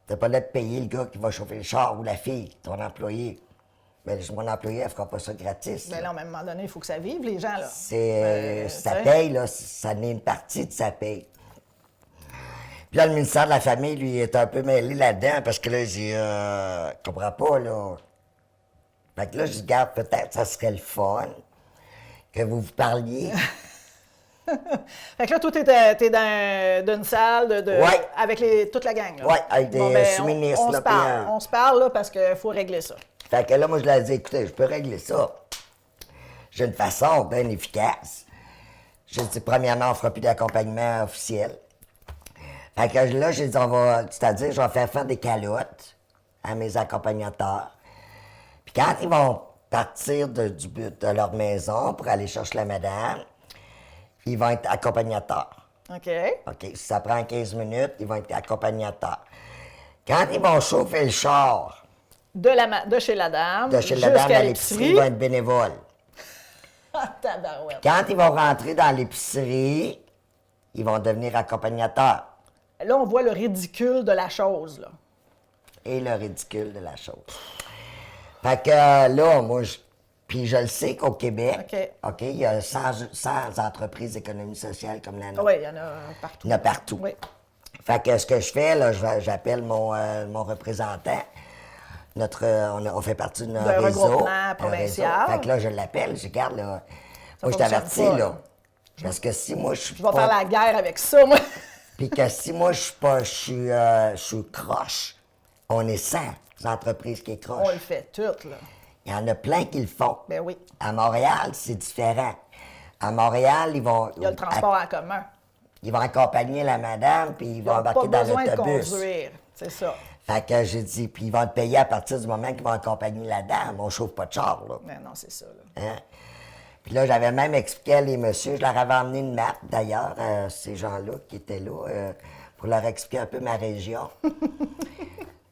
T'as pas le droit de payer le gars qui va chauffer le char ou la fille, ton employé. Mais mon employé, elle fera pas ça gratis. Ben là. là, à un moment donné, il faut que ça vive, les gens, là. Ça tu sais. paye, là, ça n'est une partie de sa paye. Puis là, le ministère de la Famille, lui, est un peu mêlé là-dedans parce que là, il dit, je comprends pas, là. Fait que là, je dis, regarde, peut-être ça serait le fun que vous vous parliez. Fait que là, toi, t'es dans une salle Ouais. avec toute la gang, là. Ouais, avec des sous-ministres, on là, se parle. puis, On se parle, là, parce qu'il faut régler ça. Fait que là, moi, je leur ai dit, écoutez, je peux régler ça. J'ai une façon bien efficace. J'ai dit, premièrement, on fera plus d'accompagnement officiel. Fait que là, j'ai dit, c'est-à-dire, je vais faire des calottes à mes accompagnateurs. Puis quand ils vont partir de leur maison pour aller chercher la madame, ils vont être accompagnateurs. OK. OK? Si ça prend 15 minutes, ils vont être accompagnateurs. Quand ils vont chauffer le char De chez la dame, de chez la dame jusqu'à à l'épicerie, ils vont être bénévoles. Ah, tabarouette. Quand ils vont rentrer dans l'épicerie, ils vont devenir accompagnateurs. Là, on voit le ridicule de la chose, là. Et le ridicule de la chose. Fait que là, moi, puis je le sais qu'au Québec, OK, il y a 100 entreprises d'économie sociale comme la nôtre. Oui, il y en a partout. Il y en a partout. Oui. Fait que ce que je fais, là, j'appelle mon représentant. On fait partie d'un réseau. regroupement un provincial. réseau. Fait que là, je l'appelle, je regarde, là. Moi, je fonctionne t'avertis, pas, là. là. Parce que si moi, je suis Je vais faire la guerre avec ça, moi. Puis que si moi, je suis croche, on est 100 entreprises qui est On croche. le fait tout, là. Il y en a plein qui le font. Ben oui. À Montréal, c'est différent. À Montréal, Il y a le transport en commun. ils vont accompagner la madame, puis ils Ils vont n'ont embarquer pas dans besoin de l'autobus. conduire. C'est ça. Fait que j'ai dit, puis ils vont te payer à partir du moment qu'ils vont accompagner la dame. On chauffe pas de char, là. Mais non, c'est ça, là. Hein? Puis là, j'avais même expliqué à les messieurs, je leur avais emmené une map, d'ailleurs, ces gens-là qui étaient là, pour leur expliquer un peu ma région.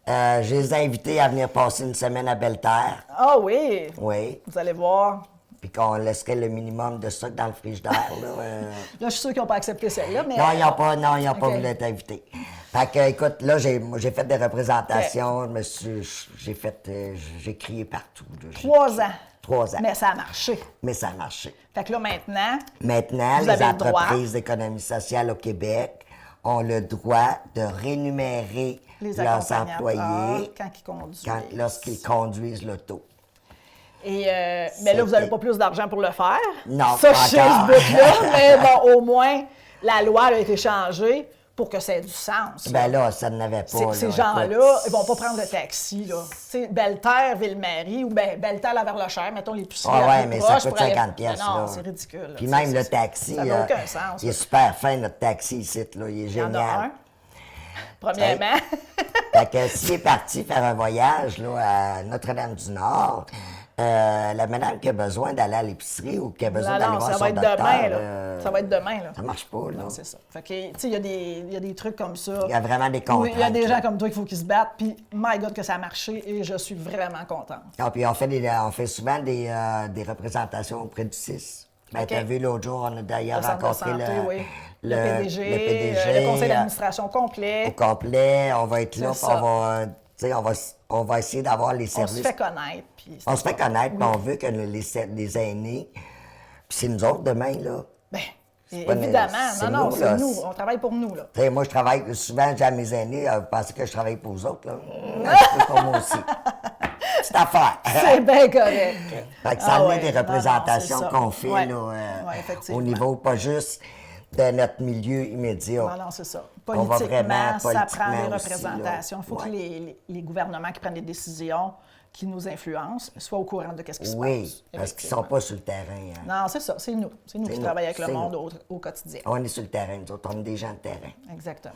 Je les ai invités à venir passer une semaine à Belle-Terre. Ah oui! Oui. Vous allez voir. Puis qu'on laisserait le minimum de stock dans le frigidaire, là. Là, je suis sûr qu'ils n'ont pas accepté celle-là, mais... Non, ils n'ont pas OK. voulu être invités. Fait que, écoute, là, j'ai fait des représentations, j'ai crié partout. Là. 3 ans. 3 ans. Mais ça a marché. Mais ça a marché. Fait que là, maintenant, Maintenant, Vous les avez le droit. entreprises d'économie sociale au Québec ont le droit de rémunérer les leurs accompagnateurs, employés quand ils conduisent. lorsqu'ils conduisent l'auto. Et, mais là, vous n'avez pas plus d'argent pour le faire. Non, ça, pas je sais encore. ce bout-là, mais bon, au moins, la loi a été changée pour que ça ait du sens. Ben là, ça n'avait pas. Ces là, gens-là, écoute. ils vont pas prendre le taxi, là. Tu sais, Belle-Terre, Ville-Marie, ou ben Belle-Terre, Laverlechère, mettons l'épicerie Ah la ouais, plus mais proche ça coûte pour aller- 50 pièces Non, là. c'est ridicule. là. Puis Tu sais, même le taxi, ça n'a aucun sens. il est super fin, notre taxi ici, là, il est Il y en génial. a un. Premièrement, Fait que s'il est parti faire un voyage là, à Notre-Dame-du-Nord, La madame qui a besoin d'aller à l'épicerie ou qui a besoin d'aller voir ça son va être docteur, demain, là. Ça va être demain, là. ça marche pas, là. Non, c'est ça. Fait que, tu sais, il y a des trucs comme ça. Il y a vraiment des où contraintes. il y a des là. gens comme toi qu'il faut qu'ils se battent, puis my God que ça a marché et je suis vraiment contente. Ah, puis on fait souvent des représentations auprès du CIS. Ben, OK. tu as vu l'autre jour, on a d'ailleurs Le centre de rencontré santé, oui. le PDG, le conseil d'administration au complet. complet. On va être là, C'est puis ça. tu sais, on va essayer d'avoir les On services. se fait connaître. Puis c'est On se fait ça. connaître, Oui. mais on veut que les aînés, puis c'est nous autres demain, là. Ben, pas évidemment. c'est Non, nous, c'est là. nous. On travaille pour nous, là. Tu sais, moi, je travaille souvent, j'ai à mes aînés, vous pensez que je travaille pour vous autres, là? Je peux pour moi aussi. C'est affaire. C'est bien correct. Fait que ça en est des Non, représentations c'est ça. qu'on fait, Ouais. là, Ouais, effectivement. au niveau pas juste de notre milieu immédiat. Non, c'est ça. On va vraiment Politiquement, ça prend des politiquement aussi, là. représentations. Il faut que Ouais. les gouvernements qui prennent des décisions, qui nous influencent, soient au courant de ce qui se Oui, passe. parce qu'ils ne sont pas sur le terrain. hein. Non, c'est ça. C'est nous. C'est nous C'est qui nous. travaillons avec le C'est monde nous. au quotidien. On est sur le terrain, nous autres, on est des gens de terrain. Exactement.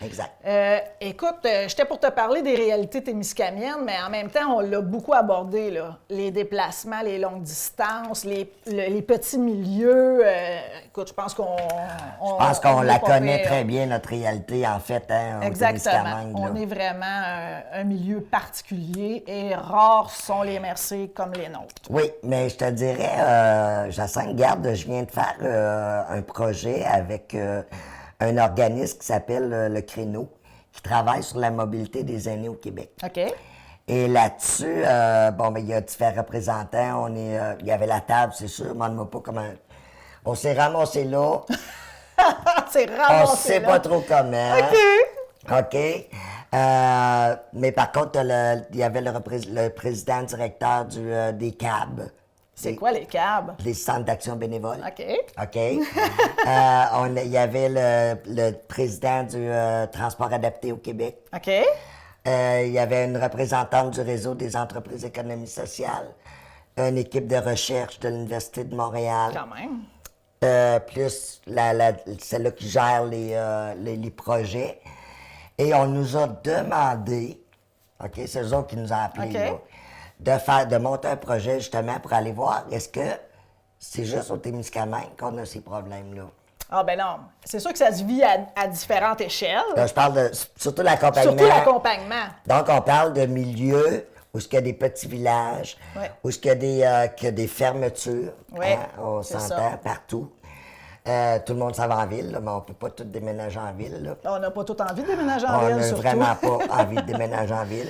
Exact. Écoute, j'étais pour te parler des réalités témiscamiennes, mais en même temps, on l'a beaucoup abordé, là. Les déplacements, les longues distances, les petits milieux. Écoute, je pense qu'on... Je pense qu'on la connaît très bien, notre réalité, en fait, hein, au Exactement. Témiscamingue, là. On est vraiment un milieu particulier et rares sont les MRC comme les nôtres. Oui, mais je te dirais, Jacinthe Garde, je viens de faire un projet avec un organisme qui s'appelle le Créneau, qui travaille sur la mobilité des aînés au Québec. OK? Et là-dessus, il y a différents représentants. Il y avait la table, c'est sûr. Demande-moi pas comment. On s'est ramassé là. C'est On ramassé, ne sait là. pas trop comment. OK. OK. Mais par contre, il y avait le président directeur des CAB. C'est quoi les cabs? Les centres d'action bénévole. OK. OK. Il y avait le président du transport adapté au Québec. OK. Il y avait une représentante du réseau des entreprises d'économie sociale, une équipe de recherche de l'Université de Montréal, Quand même. plus celle-là qui gère les projets. Et on nous a demandé, OK, c'est eux autres qui nous ont appelés, OK. là, de monter un projet justement pour aller voir est-ce que c'est juste au Témiscamingue qu'on a ces problèmes-là. Ah ben non. C'est sûr que ça se vit à différentes échelles. Là, je parle de surtout l'accompagnement. Surtout l'accompagnement. Donc, on parle de milieux où il y a des petits villages, Ouais. où il y a qu'il y a des fermetures. Ouais, hein, on c'est s'entend ça. partout. Tout le monde s'en va en ville, là, mais on ne peut pas tout déménager en ville. Là. On n'a pas tout envie de déménager en On ville, n'a surtout. vraiment pas envie de déménager en ville.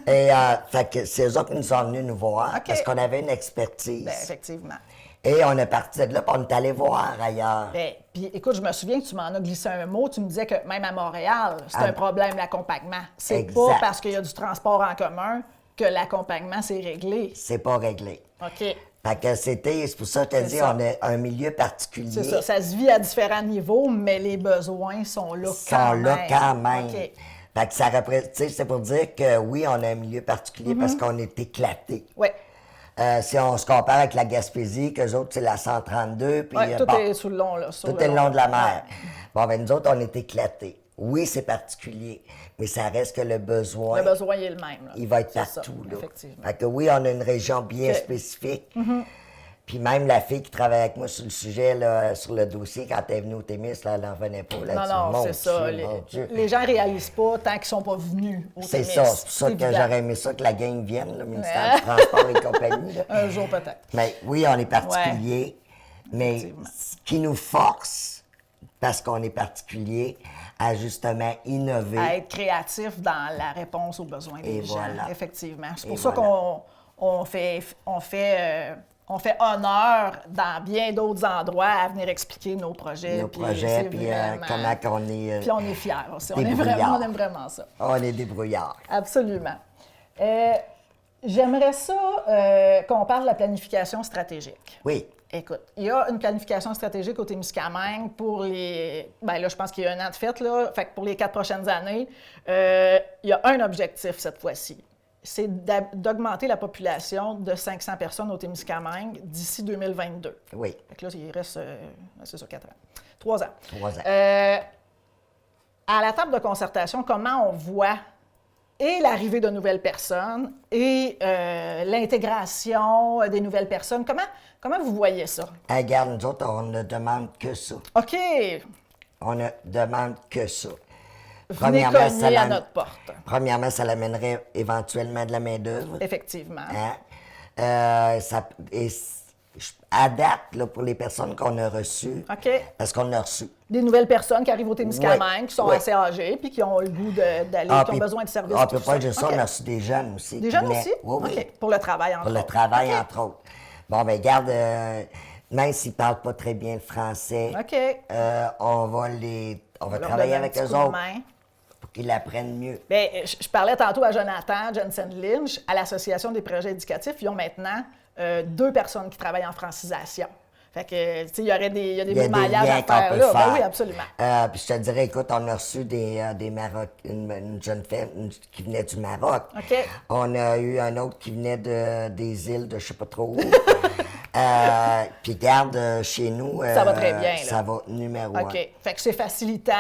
Et fait que c'est eux autres qui nous sont venus nous voir OK. parce qu'on avait une expertise. Ben, effectivement. Et on est parti de là, puis on est allé voir ailleurs. Ben, puis écoute, je me souviens que tu m'en as glissé un mot. Tu me disais que même à Montréal, c'est Ah. un problème, l'accompagnement. C'est Exact. pas parce qu'il y a du transport en commun que l'accompagnement, c'est réglé. C'est pas réglé. OK. Fait que c'est pour ça que je te C'est dis, ça. on est un milieu particulier. C'est ça. Ça se vit à différents niveaux, mais les besoins sont là Sont quand là même. quand même. OK. Fait que ça représente, tu sais, c'est pour dire que oui, on a un milieu particulier parce qu'on est éclaté. Oui. Si on se compare avec la Gaspésie, qu'eux autres, c'est la 132, puis Ouais, tout bon, est sous le long, là. tout est le long de la mer. Bon, ben nous autres, on est éclatés. Oui, c'est particulier, mais ça reste que le besoin, Le besoin il est le même. Là. il va être C'est ça, partout. Là. effectivement. Fait que oui, on a une région bien OK. spécifique. Puis même la fille qui travaille avec moi sur le sujet, là, sur le dossier, quand elle est venue au Témis, là, elle n'en revenait pas là-dessus. Non, Mon c'est ça. Dieu, mon Dieu. Les gens ne réalisent pas tant qu'ils ne sont pas venus au C'est Témis. ça, c'est pour ça que évident. j'aurais aimé ça que la gang vienne, le ministère du Transport et compagnie. là. Un jour peut-être. Mais oui, on est particulier, mais Effectivement. ce qui nous force, parce qu'on est particulier, à justement innover. À être créatif dans la réponse aux besoins des Et gens. voilà. Effectivement. C'est Et pour ça voilà. qu'on fait honneur dans bien d'autres endroits à venir expliquer nos projets. Nos puis projets, c'est puis vraiment- comment qu'on est. Puis on est fiers aussi. On débrouillards. aime vraiment ça. On est débrouillards. Absolument. J'aimerais ça qu'on parle de la planification stratégique. Oui. Écoute, il y a une planification stratégique au Témiscamingue pour les... Bien là, je pense qu'il y a un an de fait, là. Fait que pour les 4 prochaines années, il y a un objectif cette fois-ci. C'est d'augmenter la population de 500 personnes au Témiscamingue d'ici 2022. Oui. Fait que là, il reste, c'est ça, 4 ans. 3 ans. 3 ans. À la table de concertation, comment on voit et l'arrivée de nouvelles personnes et l'intégration des nouvelles personnes. Comment vous voyez ça? Regarde, nous autres, on ne demande que ça. OK. On ne demande que ça. Venez cogner à notre porte. Premièrement, ça l'amènerait éventuellement de la main-d'œuvre. Effectivement. Hein? À date, là, pour les personnes qu'on a reçues, OK. parce qu'on a reçu. Des nouvelles personnes qui arrivent au Témiscamingue, Oui, qui sont oui. assez âgées, puis qui ont le goût d'aller, qui ont besoin de services. On peut tout pas dire ça, OK. on a reçu des jeunes aussi. Des qui jeunes venaient- aussi? Oui, oui. OK. Pour le travail, entre Pour le autres. travail, OK. entre autres. Bon, ben garde, même s'ils ne parlent pas très bien le français, OK. on va leur travailler donner un avec petit eux coup de autres main. pour qu'ils l'apprennent mieux. Bien, je parlais tantôt à Jonathan Jensen-Lynch, à l'Association des projets éducatifs. Ils ont maintenant 2 personnes qui travaillent en francisation. Fait que, tu sais, il y a des Il y a des maillages liens à qu'on faire peut là. faire. Ben oui, absolument. Puis je te dirais, écoute, on a reçu des une jeune femme qui venait du Maroc. OK. On a eu un autre qui venait des îles de je sais pas trop où. Puis garde, chez nous, Ça va très bien, là. ça va numéro OK. 1. Fait que c'est facilitant.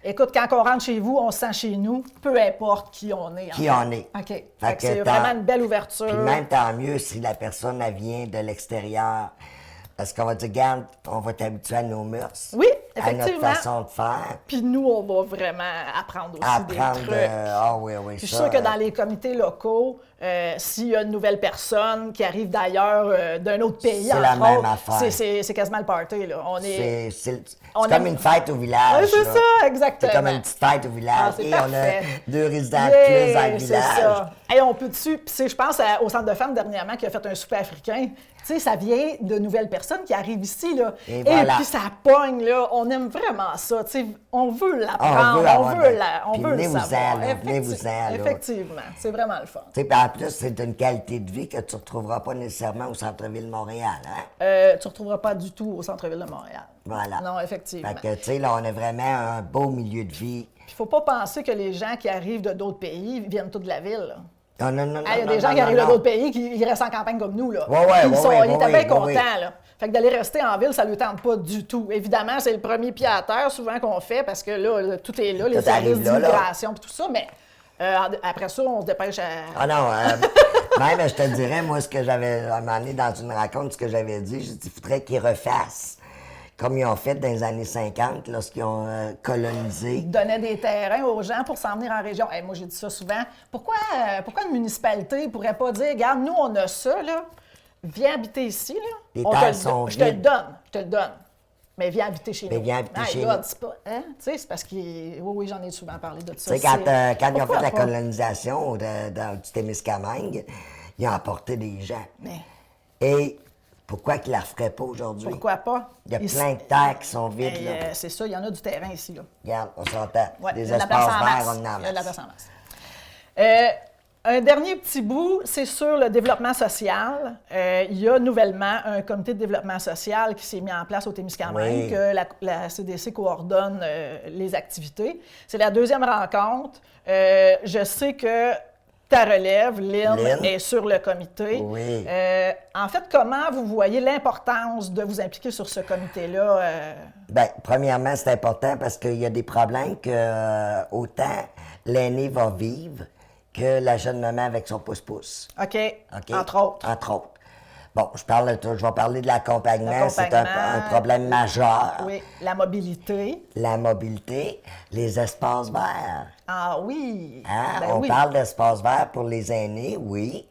Écoute, quand on rentre chez vous, on se sent chez nous, peu importe qui on est. Qui on est. OK. Fait Fait que que c'est vraiment une belle ouverture. Puis même tant mieux si la personne, elle vient de l'extérieur. Parce qu'on va dire, regarde, on va t'habituer à nos mœurs. Oui, à notre effectivement. façon de faire. Puis nous, on va vraiment apprendre aussi Apprendre, des trucs. ah oui, oui, Puis je suis ça, sûre que dans les comités locaux, s'il y a une nouvelle personne qui arrive d'ailleurs d'un autre pays, C'est la entre même autres, affaire. c'est quasiment le party. Là. On est... c'est on comme aime- une fête au village. Oui, c'est là. ça, exactement. C'est comme une petite fête au village. Ah, c'est Et parfait. on a 2 résidents de Yeah, plus dans le c'est village. ça. Hey, on peut dessus. Puis je pense au Centre de femmes dernièrement qui a fait un souper africain. Tu sais, ça vient de nouvelles personnes qui arrivent ici, là. Et voilà. puis ça pogne, là. On aime vraiment ça. Tu sais, on veut l'apprendre, On veut avoir de- on Puis veut le venez-vous-en, savoir. là, venez-vous-en, là. Effectivement, c'est vraiment le fun. Tu sais, puis en plus, c'est une qualité de vie que tu ne retrouveras pas nécessairement au centre-ville de Montréal. Hein? Tu ne retrouveras pas du tout au centre-ville de Montréal. Voilà. Non, effectivement. Fait que, tu sais, là, on a vraiment un beau milieu de vie. Il ne faut pas penser que les gens qui arrivent de d'autres pays viennent tous de la ville, là. Non, non, non, Il y a non, des gens non, qui arrivent non, de d'autres pays qui restent en campagne comme nous. Là. Ouais, ouais, Ils ouais, sont- ouais, ils étaient ouais, bien ouais, contents. ouais. Là. Fait que d'aller rester en ville, ça ne lui tente pas du tout. Évidemment, c'est le premier pied à terre souvent qu'on fait parce que là, tout est là, les Tout services arrive là, là. d'immigration et tout ça. Mais après ça, on se dépêche à... Ah non, même je te dirais, moi, ce que j'avais à un moment donné dans une rencontre, ce que j'avais dit, j'ai dit, il faudrait qu'ils refassent comme ils ont fait dans les années 50 lorsqu'ils ont colonisé. Donner des terrains aux gens pour s'en venir en région. Hey, moi, j'ai dit ça souvent. Pourquoi une municipalité ne pourrait pas dire, regarde, nous, on a ça, là. Viens habiter ici, là. Les On te terres le- sont je te le vides. donne, je te le donne. Mais viens habiter chez Mais nous. viens habiter Ah, chez écoute, nous. c'est pas... Hein? Tu sais, c'est parce que... Oui, oui, j'en ai souvent parlé de ça. Tu sais, quand ils ont Pourquoi fait la pas? colonisation du Témiscamingue, ils ont apporté des gens. Mais Et pourquoi qu'ils ne la referaient pas aujourd'hui? pourquoi pas? Il y a Ici- plein de terres qui sont vides, Hey, là. c'est ça, il y en a du terrain ici, là. Regarde, on s'entend. Ouais, Des il y a de la place espaces en verts, masse. on en Il y a de la masse. place en masse. Un dernier petit bout, c'est sur le développement social. Il y a nouvellement un comité de développement social qui s'est mis en place au Témiscamingue, Oui. que la CDC coordonne les activités. C'est la 2e rencontre. Je sais que ta relève, Lynn, Lynn. est sur le comité. Oui. En fait, comment vous voyez l'importance de vous impliquer sur ce comité-là? Bien, premièrement, c'est important parce qu'il y a des problèmes que autant l'aîné va vivre que la jeune maman avec son pouce-pouce. OK, OK? entre autres. Entre autres. Bon, je vais parler de l'accompagnement. C'est L'accompagnement. un problème majeur. Oui, la mobilité. La mobilité, les espaces verts. Ah oui! Hein? Ben On oui. parle d'espaces verts pour les aînés, oui.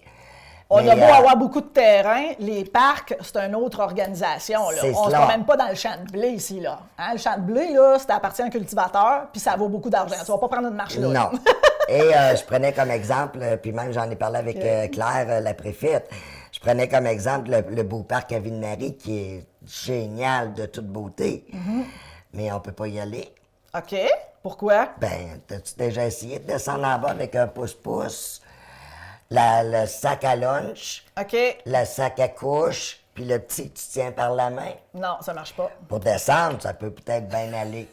On Mais, a beau avoir beaucoup de terrain, les parcs, c'est une autre organisation. Là. C'est On ne se cela. promène pas dans le champ de blé ici. Là. Hein, le champ de blé, là, ça appartient à un cultivateur, puis ça vaut beaucoup d'argent. Tu ne vas pas prendre une marche là. Non. Et je prenais comme exemple, puis même j'en ai parlé avec Claire, la préfète, je prenais comme exemple le beau parc à Ville-Marie qui est génial de toute beauté, Mm-hmm. mais on peut pas y aller. OK. Pourquoi? Ben, t'as-tu déjà essayé de descendre en bas avec un pouce-pouce, le sac à lunch, OK. le sac à couche, puis le petit que tu tiens par la main? Non, ça marche pas. Pour descendre, ça peut peut-être bien aller.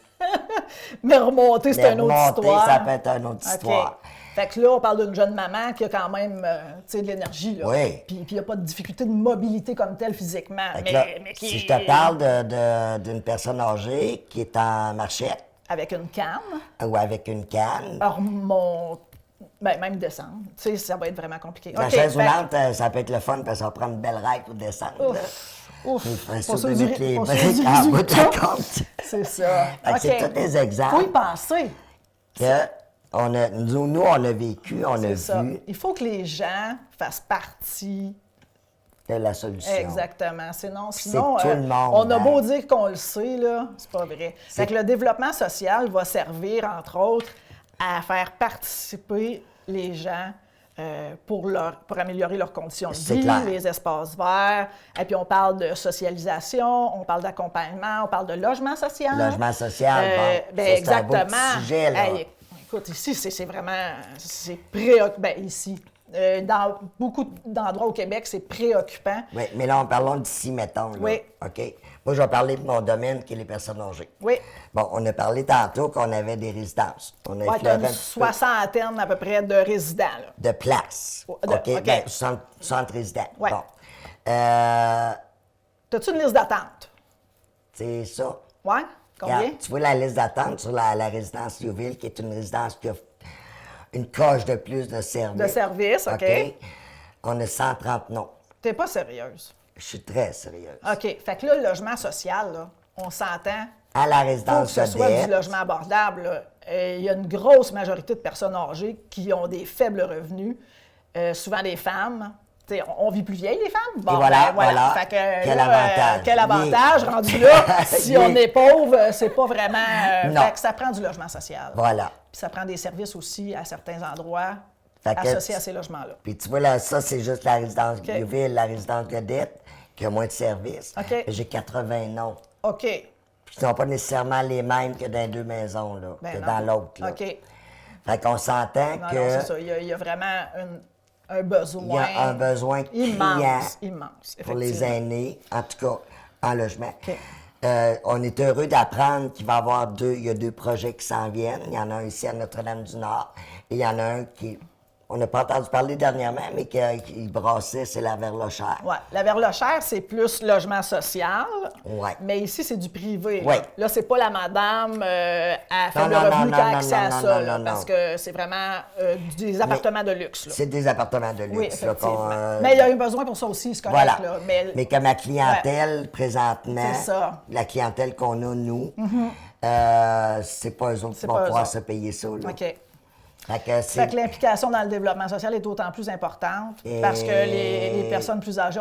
Mais remonter, c'est Mais une autre remonter, histoire. ça peut être une autre OK. histoire. Fait que là, on parle d'une jeune maman qui a quand même tu sais, de l'énergie. Là. Oui. Puis il n'y a pas de difficulté de mobilité comme telle physiquement. Fait que là, mais qui... si je te parle d'une personne âgée qui est en marchette Avec une canne, ou avec une canne, remonter. Ben, même descendre. Tu sais, ça va être vraiment compliqué. La OK, chaise fait- roulante, ça peut être le fun parce qu'on prend une belle ride pour descendre. là. Ouf, Il ferait pas ça sûr de du mettre les pas sûr briques du en bout de la résultat. compte. C'est ça. Fait que c'est tous des Faut y exemples penser. nous, on a vécu, on a C'est ça. vu Il faut que les gens fassent partie. de la solution. Exactement. Sinon, tout le monde, on a hein. beau dire qu'on le sait, là, c'est pas vrai. Fait que le développement social va servir, entre autres, à faire participer les gens pour améliorer leurs conditions de C'est vie, clair. les espaces verts. Et puis, on parle de socialisation, on parle d'accompagnement, on parle de logement social. Logement social, bon, ben, ça, c'est exactement. un beau petit sujet, là. Hey, écoute, ici, c'est vraiment... C'est préoccupant. Ben, ici. Dans beaucoup d'endroits au Québec, c'est préoccupant. Oui, mais là, parlons d'ici, mettons. Là. Oui. OK? Moi, je vais parler de mon domaine qui est les personnes âgées. Oui. Bon, on a parlé tantôt qu'on avait des résidences. On a Ouais, tu effleuré as un une petit peu soixantaine à peu près de résidents. Là. de places. OK. Ben, centre résident. Ouais. Bon. As-tu une liste d'attente? C'est ça. Ouais? Combien? Regarde, tu vois la liste d'attente sur la résidence Youville, qui est une résidence qui a une coche de plus de services. De services, OK. On a 130 noms. T'es pas sérieuse. Je suis très sérieuse. OK. Fait que là, le logement social, là, on s'entend. À la Pour que résidence ce soit du vedette, logement abordable, là, il y a une grosse majorité de personnes âgées qui ont des faibles revenus, souvent des femmes. T'sais, on vit plus vieilles, les femmes? Bon, Et voilà, ben, voilà. Fait que, Quel là, avantage. quel avantage, rendu là. Si on Yeah. est pauvre, c'est pas vraiment... Non. Fait que ça prend du logement social. voilà. Puis ça prend des services aussi à certains endroits Fait que associés à ces logements-là. Puis tu vois, là, ça, c'est juste la résidence OK. Youville, la résidence Godette, qui a moins de services. OK. J'ai 80 noms. OK. Puis qui ne sont pas nécessairement les mêmes que dans les deux maisons, là, Ben que non. dans l'autre. là. OK. Fait qu'on s'entend Non, que non, c'est ça. Il y a vraiment un besoin. il y a un besoin criant immense, pour les effectivement. aînés, en tout cas en logement. OK. On est heureux d'apprendre qu'il va y avoir il y a deux projets qui s'en viennent. Il y en a un ici à Notre-Dame-du-Nord et il y en a un qui, on n'a pas entendu parler dernièrement, mais qui brassait, c'est la Verlochère. Oui, la Verlochère, c'est plus logement social. Ouais. Mais ici, c'est du privé. Ouais. Là, c'est pas la madame à faible non, revenu non, qui a non, accès à non, ça, non, là, non, parce non. que c'est vraiment des appartements de luxe. Là. C'est des appartements de luxe. Oui, là, effectivement. Mais il y a eu besoin pour ça aussi, c'est correct. Voilà. Là. Mais que ma clientèle, présentement, C'est ça. la clientèle qu'on a, nous, c'est pas eux autres qui C'est vont pas eux pouvoir autres. se payer ça. Là. OK. Fait que c'est... Fait que l'implication dans le développement social est d'autant plus importante parce que les personnes plus âgées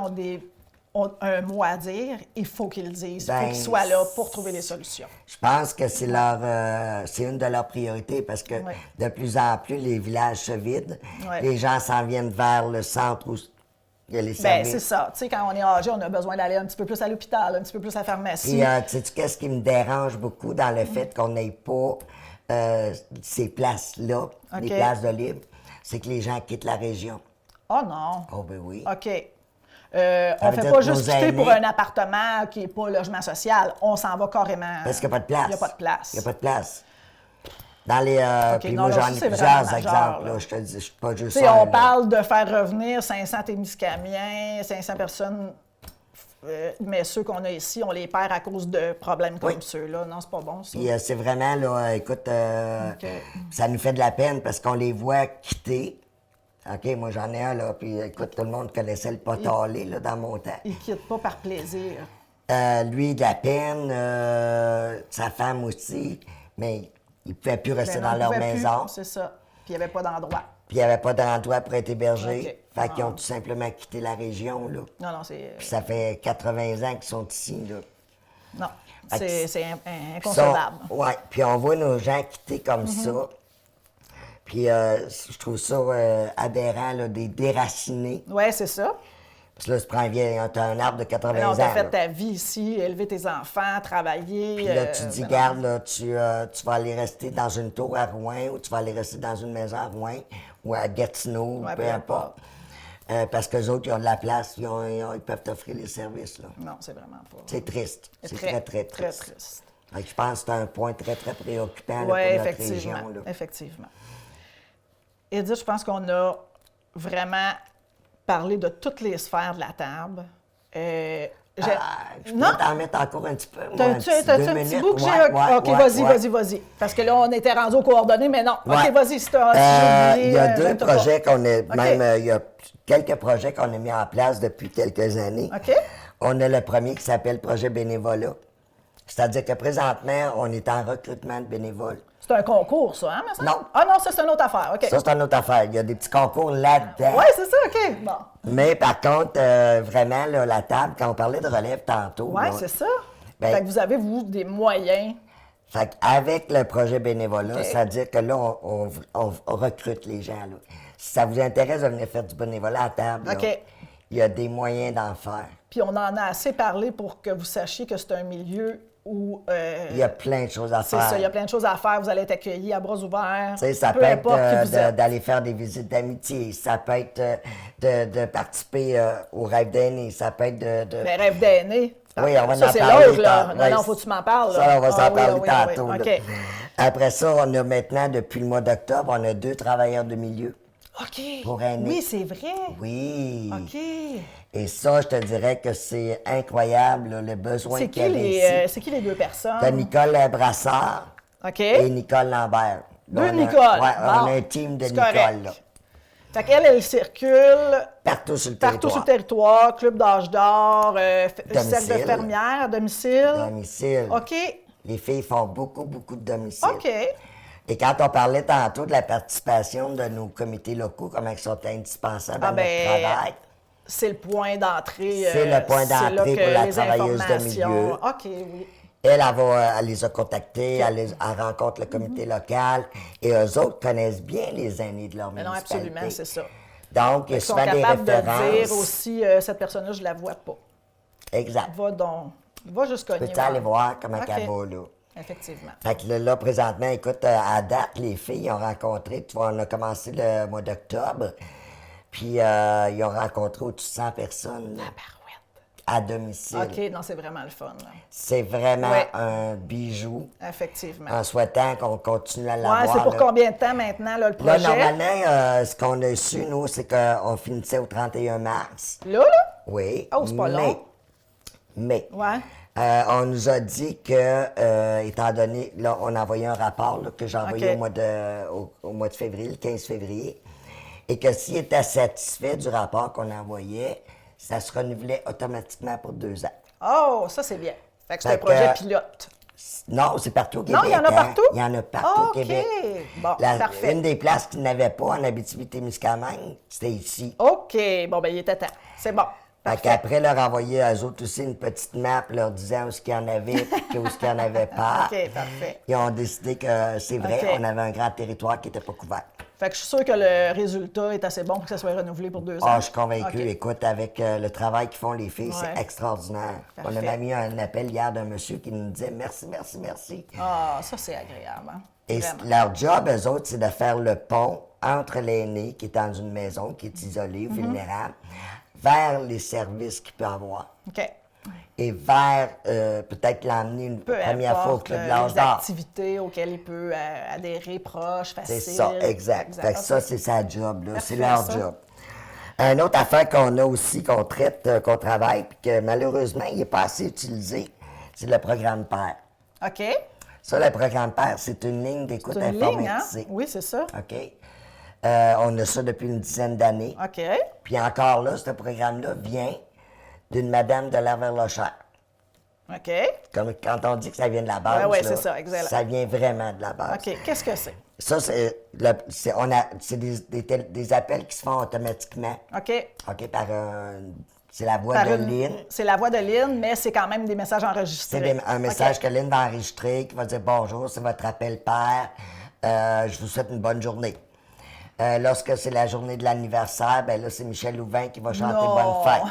ont un mot à dire. Il faut qu'ils le disent. Il faut Ben, qu'ils soient là pour trouver des solutions. Je pense que c'est c'est une de leurs priorités parce que Oui. de plus en plus, les villages se vident. Oui. Les gens s'en viennent vers le centre où il y a les Ben services. c'est ça. Tu sais, quand on est âgé, on a besoin d'aller un petit peu plus à l'hôpital, un petit peu plus à la pharmacie. Puis, tu sais-tu qu'est-ce qui me dérange beaucoup dans le fait qu'on n'ait pas ces places-là, les OK. places de libre, c'est que les gens quittent la région. Oh non. Oh, ben oui. OK. On veut fait dire pas que juste nos quitter pour aînés- un appartement qui n'est pas logement social. On s'en va carrément. Parce qu'il n'y a pas de place. Il n'y a pas de place. Il n'y a pas de place. Dans les. OK, Puis non, moi, là, j'en ça, ai c'est plusieurs vraiment majeur, exemples, là. là. Je te dis, je suis pas juste Tu sais, un, on là. parle de faire revenir 500 Témiscamiens, 500 personnes, mais ceux qu'on a ici, on les perd à cause de problèmes comme Oui. ceux-là. Non, c'est pas bon, ça. Puis c'est vraiment, là, écoute, OK. ça nous fait de la peine parce qu'on les voit quitter. OK, moi, j'en ai un, là, puis écoute, tout le monde connaissait le potalé, là, dans mon temps. Ils quittent pas par plaisir. Lui, de la peine, sa femme aussi, mais ils ne pouvaient plus rester Ben non, dans ils leur pouvaient plus, maison. C'est ça. Puis il n'y avait pas d'endroit. Puis il n'y avait pas d'endroit pour être hébergé. OK. Fait qu'ils ont Ah. tout simplement quitté la région, là. Non, non, c'est... Puis ça fait 80 ans qu'ils sont ici, là. Non, Fait que c'est Puis inconcevable. Oui, puis on voit nos gens quitter comme Mm-hmm. ça. Puis je trouve ça aberrant, là, des déracinés. Oui, c'est ça. Parce que là, tu prends t'as un arbre de 80 Alors, ans. tu as fait là. ta vie ici, élever tes enfants, travailler. Puis là, tu dis, ben, garde, là, tu vas aller rester dans une tour à Rouen ou tu vas aller rester dans une maison à Rouen ou à Gatineau, Ouais, peu peu importe. Parce qu'eux autres, ils ont de la place, ils peuvent t'offrir les services, là. Non, c'est vraiment pas. C'est triste. C'est très, très triste. Fait que je pense que c'est un point très, très préoccupant là, pour Oui, notre effectivement. région. Là. Effectivement. Edith, je pense qu'on a vraiment parlé de toutes les sphères de la table. Je peux t'en mettre encore un petit peu. Moi, T'as-tu un petit minutes. bout que j'ai... Ouais, OK, ouais. vas-y. Parce que là, on était rendu aux coordonnées, mais non. Ouais. OK, vas-y, si j'ai oublié... Il y a deux gêne-toi pas. projets qu'on a, OK. même il y a quelques projets qu'on a mis en place depuis quelques années. OK. On a le premier qui s'appelle Projet Bénévolat. C'est-à-dire que présentement, on est en recrutement de bénévoles. C'est un concours, ça, hein, me semble? Non. Ah non, ça, c'est une autre affaire. OK. Ça, c'est une autre affaire. Il y a des petits concours là-dedans. Oui, c'est ça, OK. Bon. Mais par contre, vraiment, là, la table, quand on parlait de relève tantôt. Oui, là, c'est ça. Ben- Fait que vous avez, vous, des moyens. Fait qu'avec le projet bénévolat, OK. c'est-à-dire que là, on recrute les gens. Là. Si ça vous intéresse de venir faire du bénévolat à table, là, OK. il y a des moyens d'en faire. Puis on en a assez parlé pour que vous sachiez que c'est un milieu où... Il y a plein de choses à c'est faire. ça, il y a plein de choses à faire. Vous allez être accueillis à bras ouverts. Tu sais, ça peu peut être importe qui vous êtes. d'aller faire des visites d'amitié, ça peut être de participer au rêve d'aîné, ça peut être de... Mais rêve d'aîné. Oui, on va ça, en c'est parler. l'autre, là. Ouais, Non, faut que tu m'en parles. Là. Ça, on va s'en Ah oui, parler ah oui, tantôt. ah là. oui. OK. Après ça, on a maintenant, depuis le mois d'octobre, on a 2 travailleurs de milieu. OK. Pour aînés. Oui, c'est vrai. Oui. OK. Et ça, je te dirais que c'est incroyable, là, le besoin C'est qu'il y avait qui, ici. c'est qui les deux personnes? T'as Nicole Brassard OK. et Nicole Lambert. Deux On a- Nicole. Ouais, Bon. on a un team de C'est Nicole, correct. là. Fait qu'elle, elle circule Partout sur le partout territoire. sur le territoire, club d'âge d'or, Domicile. cercle de fermière à domicile. Domicile. OK. Les filles font beaucoup de domicile. OK. Et quand on parlait tantôt de la participation de nos comités locaux, comment ils sont indispensables à Ah notre ben, travail, c'est le point d'entrée. C'est le point c'est là d'entrée que pour la les travailleuse de informations- milieu. OK, oui. elle les a contactés, elle rencontre le comité local, et eux autres connaissent bien les aînés de leur Mais non, municipalité. absolument, c'est ça. Donc, il y a Ils sont souvent des capables de références. dire aussi, cette personne-là, je la vois pas. Exact. Va juste cogner. Peux-tu aller voir comment OK. elle va, là? Effectivement. Fait que là, présentement, écoute, à date, les filles ont rencontré, tu vois, on a commencé le mois d'octobre, puis ils ont rencontré au-dessus de 100 personnes là, à domicile. OK, non, c'est vraiment le fun. Là. C'est vraiment Ouais. un bijou, Effectivement. en souhaitant qu'on continue à l'avoir. Ouais, c'est pour là. combien de temps maintenant, là, le Là, projet? normalement, ce qu'on a su, nous, c'est qu'on finissait au 31 mars. Là? Oui. Oh, c'est pas long. Mais, Ouais. on nous a dit que, étant donné, là, on a envoyé un rapport là, que j'ai envoyé OK. au mois de février, le 15 février, et que s'il était satisfait du rapport qu'on envoyait, ça se renouvelait automatiquement pour 2 ans. Oh, ça, c'est bien. Fait que c'est Fait un projet que- pilote. Non, c'est partout au Québec. Non, il y en a hein. partout? Il y en a partout OK. au Québec. Bon, parfait. Une des places qu'ils n'avaient pas en Abitibi-Témiscamingue, c'était ici. OK. Bon, ben il était temps. C'est bon. Fait qu'après leur envoyer à eux autres aussi une petite map leur disant où ce qu'il y en avait puis où ce qu'il n'y en avait pas. OK, parfait. Ils ont décidé que c'est vrai, OK. on avait un grand territoire qui n'était pas couvert. Fait que je suis sûre que le résultat est assez bon pour que ça soit renouvelé pour 2 ans. Ah, je suis convaincu. OK. Écoute, avec le travail qu'ils font les filles, Ouais. c'est extraordinaire. On a Parfait. même eu un appel hier d'un monsieur qui nous disait merci, merci, merci. Ah, ça, c'est agréable. Hein? Et Vraiment. leur job, eux autres, c'est de faire le pont entre l'aîné qui est dans une maison, qui est isolée, Mhm. vulnérable, vers les services qu'il peut avoir. OK. Et vers peut-être l'emmener une Peu première fois au importe, Club de les l'Âge d'Or. activités auxquelles il peut adhérer proche, facile. C'est ça, exact. Fait que ça, OK. c'est sa job, là. C'est Parfait, leur ça. job. Une autre affaire qu'on a aussi, qu'on traite, qu'on travaille, puis que malheureusement, il n'est pas assez utilisé, c'est le programme PER. OK. Ça, le programme PER, c'est une ligne d'écoute C'est une ligne, hein? informatisée. Oui, c'est ça. OK? On a ça depuis une dizaine d'années. OK. Puis encore là, ce programme-là vient d'une madame de l'Arvers-Lochère. OK. Comme quand on dit que ça vient de la base, Ouais, là, c'est ça, excellent. ça vient vraiment de la base. OK. Qu'est-ce que c'est? Ça, c'est des appels qui se font automatiquement. OK. OK, c'est la voix Par de une- Lynn. C'est la voix de Lynn, mais c'est quand même des messages C'est enregistrés. un message OK. que Lynn va enregistrer qui va dire bonjour, c'est votre appel père. Je vous souhaite une bonne journée. Lorsque c'est la journée de l'anniversaire, ben là, c'est Michel Louvain qui va chanter Non. Bonne fête.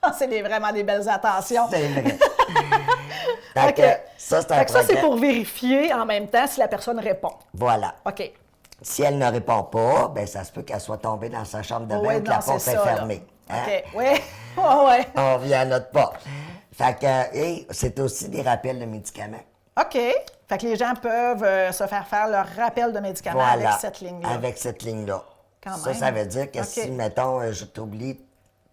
Ah, c'est vraiment des belles attentions. C'est vrai. Fait OK. que ça, c'est un Fait que ça, c'est programme. pour vérifier en même temps si la personne répond. Voilà. OK. Si elle ne répond pas, ben ça se peut qu'elle soit tombée dans sa chambre de bain Ouais, ou que la non, porte c'est est ça, là. fermée. Hein? OK. Oui. Ouais. On vient à notre porte. Fait que, et c'est aussi des rappels de médicaments. OK. Fait que les gens peuvent se faire leur rappel de médicaments Voilà. avec cette ligne-là. Avec cette ligne-là. Quand Ça, même. ça veut dire que OK. si, mettons, je t'oublie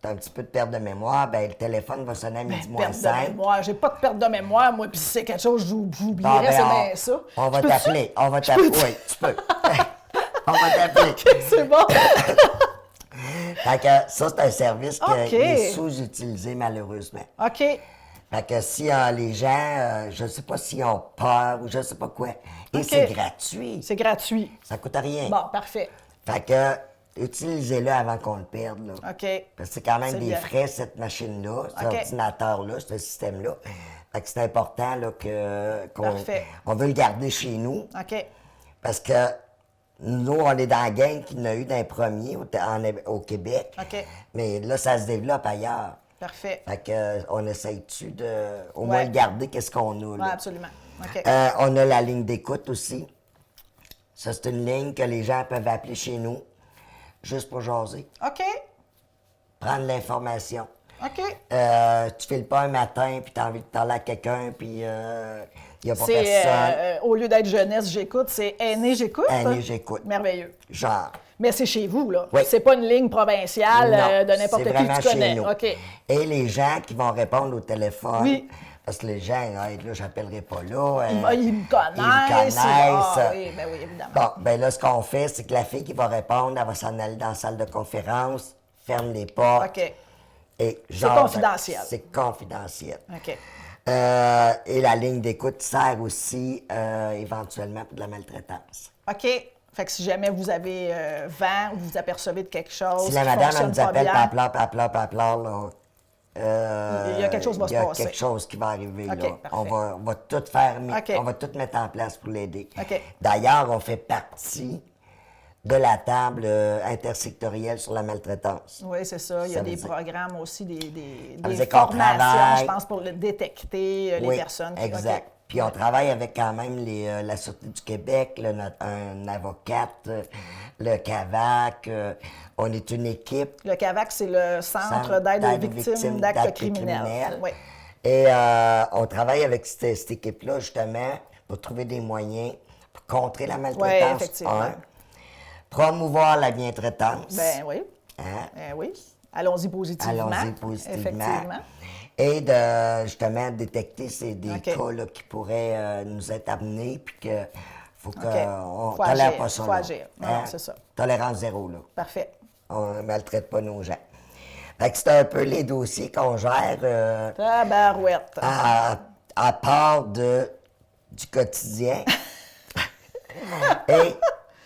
tu as un petit peu de perte de mémoire, ben le téléphone va sonner à midi moins Perte de 5. mémoire. J'ai pas de perte de mémoire, moi, puis si c'est quelque chose que j'oublierais, Bon, ben, c'est bien ça. On va Je peux-tu? t'appeler. On va t'appeler. Oui, tu peux. On va t'appeler. C'est bon. Fait que ça, c'est un service qui OK. est sous-utilisé, malheureusement. OK. Fait que si les gens, je sais pas s'ils ont peur ou je sais pas quoi, et OK. c'est gratuit. C'est gratuit. Ça coûte rien. Bon, parfait. Fait que, utilisez-le avant qu'on le perde, là. OK. Parce que c'est quand même C'est des bien. frais, cette machine-là, cet OK. ordinateur-là, ce système-là. Fait que c'est important, là, qu'on Parfait. on veut le garder chez nous. OK. Parce que nous, on est dans la gang qui n'a eu d'un premier au Québec. OK. Mais là, ça se développe ailleurs. Parfait. Fait que, on essaye-tu de au Ouais. moins le garder, qu'est-ce qu'on a, Oui, là. absolument. OK. On a la ligne d'écoute aussi. Ça, c'est une ligne que les gens peuvent appeler chez nous, juste pour jaser, OK. prendre l'information. OK. Tu files pas un matin, puis tu as envie de parler à quelqu'un, puis il n'y a pas C'est, personne. au lieu d'être jeunesse, j'écoute, c'est aîné, j'écoute. Aîné, j'écoute. Merveilleux. Genre. Mais c'est chez vous, là. Oui. C'est pas une ligne provinciale Non, de n'importe c'est qui que vraiment tu connais. chez nous. OK. Et les gens qui vont répondre au téléphone, Oui. parce que les gens, hey, là, j'appellerai pas là. Ils me connaissent. Ils me connaissent. Ah, oui, ben oui, évidemment. Bon, ben là, ce qu'on fait, c'est que la fille qui va répondre, elle va s'en aller dans la salle de conférence, ferme les portes. OK. Et confidentiel. C'est confidentiel. OK. Et la ligne d'écoute sert aussi éventuellement pour de la maltraitance. OK. Fait que si jamais vous avez vent ou vous apercevez de quelque chose Si la qui madame, elle fonctionne nous pas appelle, bien, puis là, il y a quelque chose qui va se passer. Il y a quelque chose qui va arriver, OK, là. parfait. On va tout faire, OK. on va tout mettre en place pour l'aider. OK. D'ailleurs, on fait partie de la table intersectorielle sur la maltraitance. oui, c'est ça. Il y Ça a veut des dire- programmes aussi, veut des dire qu'on formations, travaille- je pense, pour détecter les Oui, personnes. exact. OK. Puis on travaille avec quand même la Sûreté du Québec, un avocate, le CAVAC. On est une équipe. Le CAVAC, c'est le Centre d'aide aux victimes d'actes criminels. Oui. Et on travaille avec cette équipe-là, justement, pour trouver des moyens pour contrer la maltraitance. Oui, effectivement. Promouvoir la bientraitance. Ben oui. Hein? Ben oui. Allons-y positivement. Allons-y positivement. Effectivement. Et de, justement, détecter des OK. cas là, qui pourraient nous être amenés, puis que faut qu'on OK. Faut tolère agir, pas ça. faut là. agir. Non, Hein? c'est ça. Tolérance zéro, là. Parfait. On ne maltraite pas nos gens. Fait que c'est un peu les dossiers qu'on gère Tabarouette. à part du quotidien. Et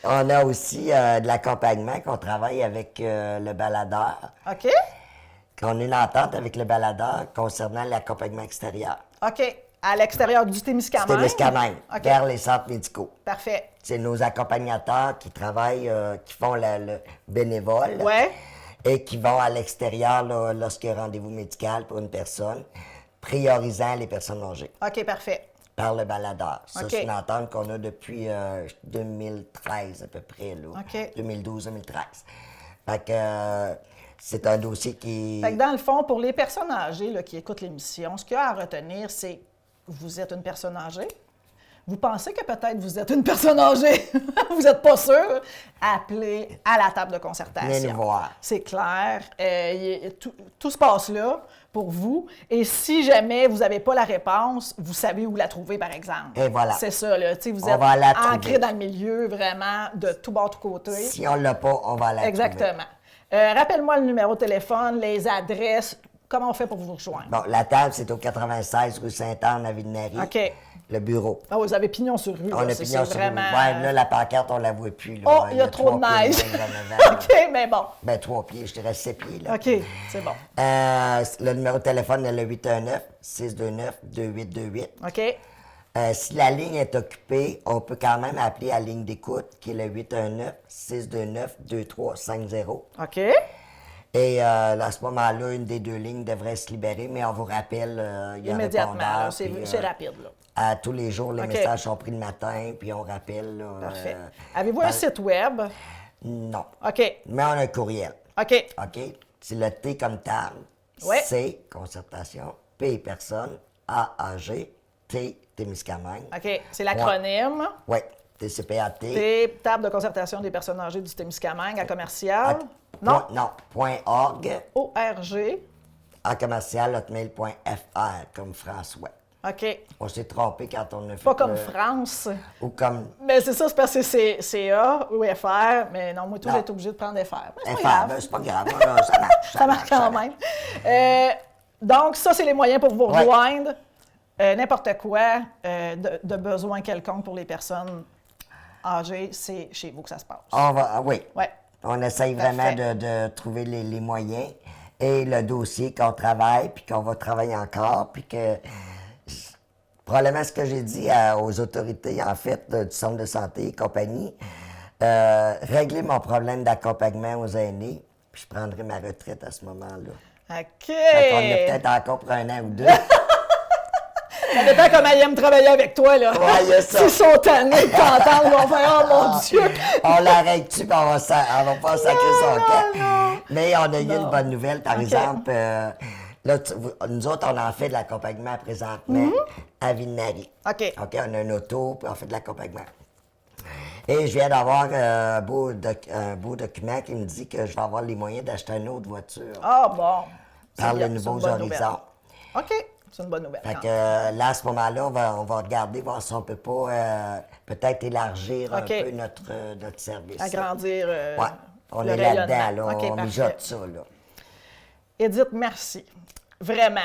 on a aussi de l'accompagnement qu'on travaille avec le baladeur. OK? Qu'on a une entente avec le baladeur concernant l'accompagnement extérieur. OK. À l'extérieur du Témiscamingue? Témiscamingue, OK. vers les centres médicaux. Parfait. C'est nos accompagnateurs qui travaillent, qui font le bénévole. Ouais. Et qui vont à l'extérieur là, lorsqu'il y a un rendez-vous médical pour une personne, priorisant les personnes âgées OK, parfait. par le baladeur. Ça, OK. c'est une entente qu'on a depuis 2013 à peu près, là. OK. 2012-2013. Fait que c'est un dossier qui... Fait que dans le fond, pour les personnes âgées là, qui écoutent l'émission, ce qu'il y a à retenir, c'est vous êtes une personne âgée. Vous pensez que peut-être vous êtes une personne âgée. Vous n'êtes pas sûr. Appelez à la table de concertation. Venez nous voir. C'est clair. Tout se passe là pour vous. Et si jamais vous n'avez pas la réponse, vous savez où la trouver, par exemple. Et voilà. C'est ça, là. Tu sais, vous On êtes va la ancré trouver. dans le milieu, vraiment, de tout bord, tout côté. Si on l'a pas, on va la Exactement. Rappelle-moi le numéro de téléphone, les adresses. Comment on fait pour vous rejoindre? Bon, la table, c'est au 96 rue Sainte-Anne, à Ville-Marie. OK. Le bureau. Ah, vous avez pignon sur rue. On là. a C'est pignon sur vraiment... Ouais, là, la pancarte, on la voit plus. Là. Oh, il y a trop de 3 pieds neige. même en avant, là. OK, mais bon. Ben, 3 pieds, je dirais 7 pieds, là. OK, c'est bon. Le numéro de téléphone est le 819-629-2828. OK. Si la ligne est occupée, on peut quand même appeler à la ligne d'écoute, qui est le 819-629-2350. OK. Et à ce moment-là, une des 2 lignes devrait se libérer, mais on vous rappelle, il y a un Immédiatement, répondeur, là, c'est puis, rapide. Là. À tous les jours, les OK. messages sont pris le matin, puis on rappelle. Là, Parfait. Avez-vous un site web? Non. OK. Mais on a un courriel. OK. OK? C'est le T comme table. Ouais. C, concertation. P, personne. A, AG. T, Témiscamingue. OK. C'est l'acronyme. Oui. TCPAT. T, Table de concertation des personnes âgées du Témiscamingue à commercial. Non. Non, .org. ORG. À commercial, hotmail.fr, comme François. OK. On s'est trompé quand on a fait. Pas comme France. Ou comme Mais c'est ça, c'est parce que c'est CA ou FR. Mais non, moi, tout, j'ai été obligé de prendre FR. Mais c'est pas FR. grave. Ben, c'est pas grave, là, ça marche. Ça marche quand même. Donc, ça, c'est les moyens pour vous Ouais. rejoindre. N'importe quoi de besoin quelconque pour les personnes âgées, c'est chez vous que ça se passe. Oui. Ouais. On essaye vraiment Parfait. de trouver les moyens et le dossier qu'on travaille, puis qu'on va travailler encore, puis que probablement ce que j'ai dit aux autorités, en fait, du centre de santé et compagnie, régler mon problème d'accompagnement aux aînés, puis je prendrai ma retraite à ce moment-là. OK. Fait qu'on est peut-être encore pour 1 an ou 2. Ça dépend comment ils aiment travailler avec toi, là. Ouais, il y a ça. S'ils sont tannés de t'entendre, ils vont faire « Oh mon Dieu! » On l'arrête-tu, puis on va pas sacrer son camp. Mais on a eu une bonne nouvelle, par exemple. Là, nous autres, on en fait de l'accompagnement présentement à Ville-Marie. OK. OK, on a une auto, puis on fait de l'accompagnement. Et je viens d'avoir un beau document qui me dit que je vais avoir les moyens d'acheter une autre voiture Ah bon. C'est par bien, les c'est une nouveaux bonne nouvelle. horizons. OK. C'est une bonne nouvelle. Fait quand que même. là, à ce moment-là, on va regarder, voir si on peut pas peut-être élargir un OK. peu notre service. Agrandir Ouais, on le est là-dedans, là, rayonnement. OK, on parfait. mijote ça, là. Edith, merci. Vraiment.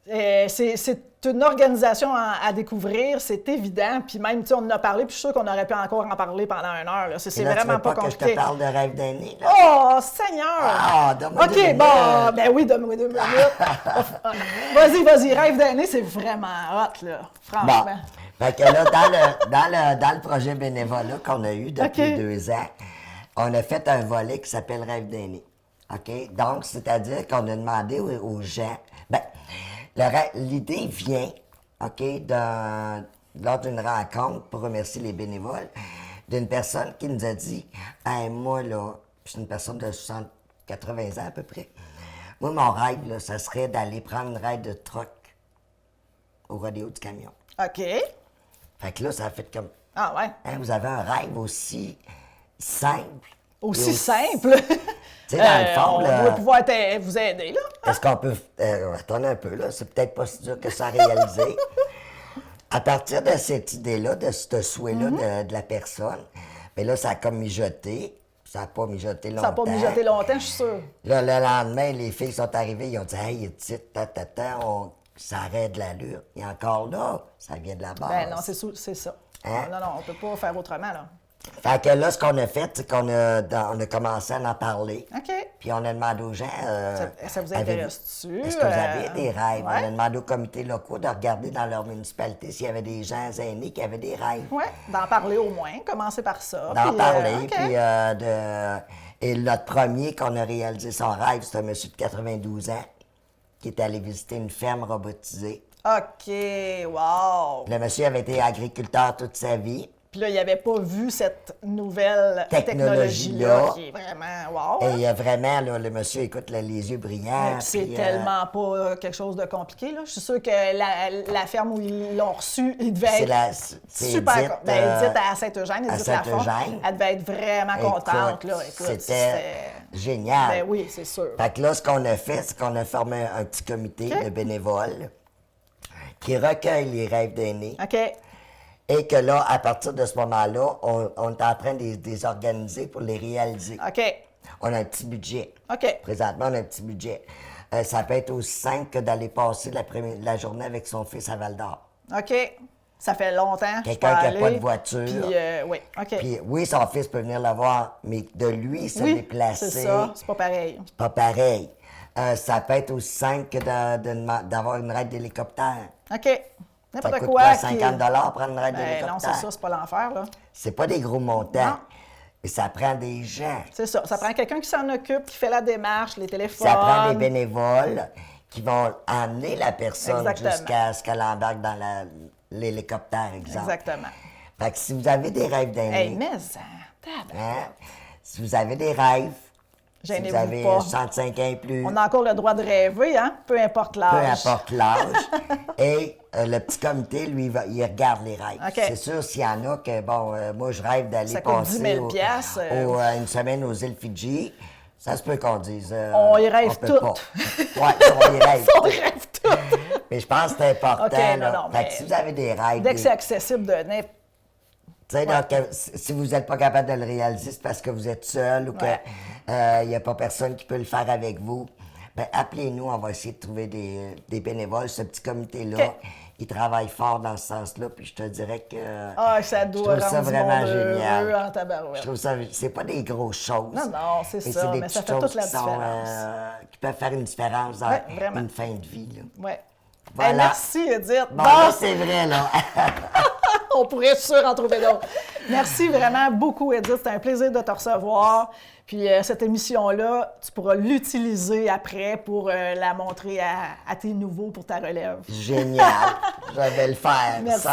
C'est une organisation à découvrir, c'est évident. Puis même, tu sais, on en a parlé, puis je suis sûre qu'on aurait pu encore en parler pendant 1 heure. là. C'est Et là, vraiment tu veux pas que je compliqué. te parle de rêve d'aîné, là? Oh, Seigneur! Ah, donne-moi OK, 2 minutes. bon, ben oui, donne-moi 2 minutes. Vas-y, rêve d'année, c'est vraiment hot, là, Bon. franchement. Fait que là, dans le projet bénévolat qu'on a eu depuis OK. 2 ans, on a fait un volet qui s'appelle Rêve d'aîné. OK? Donc, c'est-à-dire qu'on a demandé aux gens. Ben, l'idée vient, OK, lors d'une rencontre pour remercier les bénévoles, d'une personne qui nous a dit: hey, moi, là, c'est une personne de 80 ans à peu près. Moi, mon rêve, là, ça serait d'aller prendre une ride de truck au rodéo du camion. OK. Fait que là, ça a fait comme: Ah ouais. hein, vous avez un rêve aussi simple. Aussi et simple. Tu sais, dans le fond, on là, doit pouvoir vous aider, là. est-ce qu'on peut. Attendez un peu, là, c'est peut-être pas si dur que ça à réaliser. À partir de cette idée-là, de ce souhait-là de la personne, bien là, ça a comme mijoté. Ça n'a pas mijoté longtemps. Ça n'a pas mijoté longtemps, je suis sûre. Là, le lendemain, les filles sont arrivées, ils ont dit: hey, Edith, ça arrête de l'allure. Et encore là, ça vient de la base. Ben non, c'est ça. Hein? Non, on peut pas faire autrement, là. Fait que là, ce qu'on a fait, c'est qu'on on a commencé à en parler. OK. Puis on a demandé aux gens. Ça vous avez- intéresse-tu? Est-ce que vous avez des rêves? ouais. On a demandé aux comités locaux de regarder dans leur municipalité s'il y avait des gens aînés qui avaient des rêves. Oui, d'en parler au moins. Commencer par ça. D'en puis, parler. OK. Puis, et notre premier qu'on a réalisé son rêve, c'est un monsieur de 92 ans qui est allé visiter une ferme robotisée. OK, wow! Le monsieur avait été agriculteur toute sa vie. Puis là, il n'avait pas vu cette nouvelle Technologie-là. technologie-là qui est vraiment wow! Et il y a vraiment, là, le monsieur, écoute, les yeux brillants. Puis c'est puis, tellement pas quelque chose de compliqué, là. Je suis sûre que la ferme où ils l'ont reçu, il devait C'est être c'est super... Edith, Edith à Saint-Eugène, à Edith Lafont, Saint-Eugène. elle devait être vraiment contente, là. Écoute, c'était génial. Ben oui, c'est sûr. Fait que là, ce qu'on a fait, c'est qu'on a formé un petit comité OK. de bénévoles qui recueille les rêves d'aînés. OK. Et que là, à partir de ce moment-là, on est en train de les organiser pour les réaliser. OK. On a un petit budget. OK. Présentement, on a un petit budget. Ça peut être aussi simple que d'aller passer la journée avec son fils à Val-d'Or. OK. Ça fait longtemps que je peux Quelqu'un qui n'a aller. pas de voiture. Puis, oui, OK. Puis oui, son fils peut venir le voir, mais de lui se oui, déplacer, c'est ça. C'est pas pareil. c'est pas pareil. Ça peut être aussi simple que d'avoir une ride d'hélicoptère. OK. Ça N'importe coûte quoi. quoi, qui- 50 prendre une ride Ben d'hélicoptère? non, c'est ça, c'est pas l'enfer, là. C'est pas des gros montants. Non. Mais ça prend des gens. C'est ça. Ça prend quelqu'un qui s'en occupe, qui fait la démarche, les téléphones. Ça prend des bénévoles qui vont emmener la personne Exactement. jusqu'à ce qu'elle embarque dans l'hélicoptère, exemple. Exactement. Fait que si vous avez des rêves d'aînés, Hey, mais ça, tabarnak. hein, si vous avez des rêves, Si Gênez-vous vous avez pas. 65 ans et plus, On a encore le droit de rêver, hein? Peu importe peu l'âge. importe l'âge. Et le petit comité, lui, il regarde les règles. OK. C'est sûr, s'il y en a que, bon, moi, je rêve d'aller Ça coûte 10 passer 000 piastres, une semaine aux îles Fidji, ça se peut qu'on dise... On y rêve peut toutes. pas. Oui, on y rêve On toutes. rêve tout. Mais je pense que c'est important. OK, là. non, Fait mais que si vous avez des règles... Dès que c'est accessible de n'importe. Tu sais, donc, si vous n'êtes pas capable de le réaliser, c'est parce que vous êtes seul ou Ouais. qu'il n'y a pas personne qui peut le faire avec vous. Bien, appelez-nous, on va essayer de trouver des bénévoles. Ce petit comité-là, OK. il travaille fort dans ce sens-là, puis je te dirais que Ah, ça je doit trouve ça rendre du vraiment monde génial. heureux en tabarouette. Je trouve ça, c'est pas des grosses choses. Non, non, c'est ça, des mais ça petites fait toute choses la qui sont, différence. qui peuvent faire une différence dans Ouais, vraiment. une fin de vie. Là. Ouais. Voilà. Hey, merci, Edith. Bon, Bon, là, c'est vrai, là. on pourrait être sûr en trouver d'autres. Merci vraiment beaucoup, Edith. C'était un plaisir de te recevoir. Puis cette émission-là, tu pourras l'utiliser après pour la montrer à tes nouveaux pour ta relève. Génial. Je vais le faire Merci.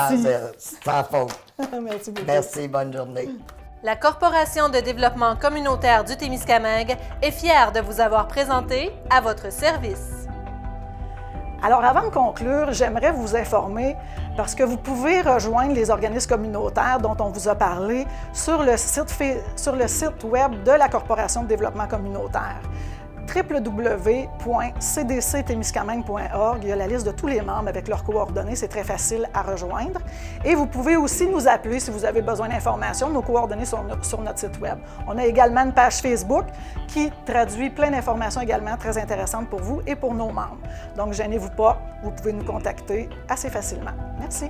sans faute. Merci beaucoup. Merci, bonne journée. La Corporation de développement communautaire du Témiscamingue est fière de vous avoir présenté à votre service. Alors, avant de conclure, j'aimerais vous informer parce que vous pouvez rejoindre les organismes communautaires dont on vous a parlé sur le site web de la Corporation de développement communautaire. www.cdctémiscamingue.org. Il y a la liste de tous les membres avec leurs coordonnées. C'est très facile à rejoindre. Et vous pouvez aussi nous appeler si vous avez besoin d'informations. Nos coordonnées sont sur notre site web. On a également une page Facebook qui traduit plein d'informations également très intéressantes pour vous et pour nos membres. Donc, gênez-vous pas, vous pouvez nous contacter assez facilement. Merci.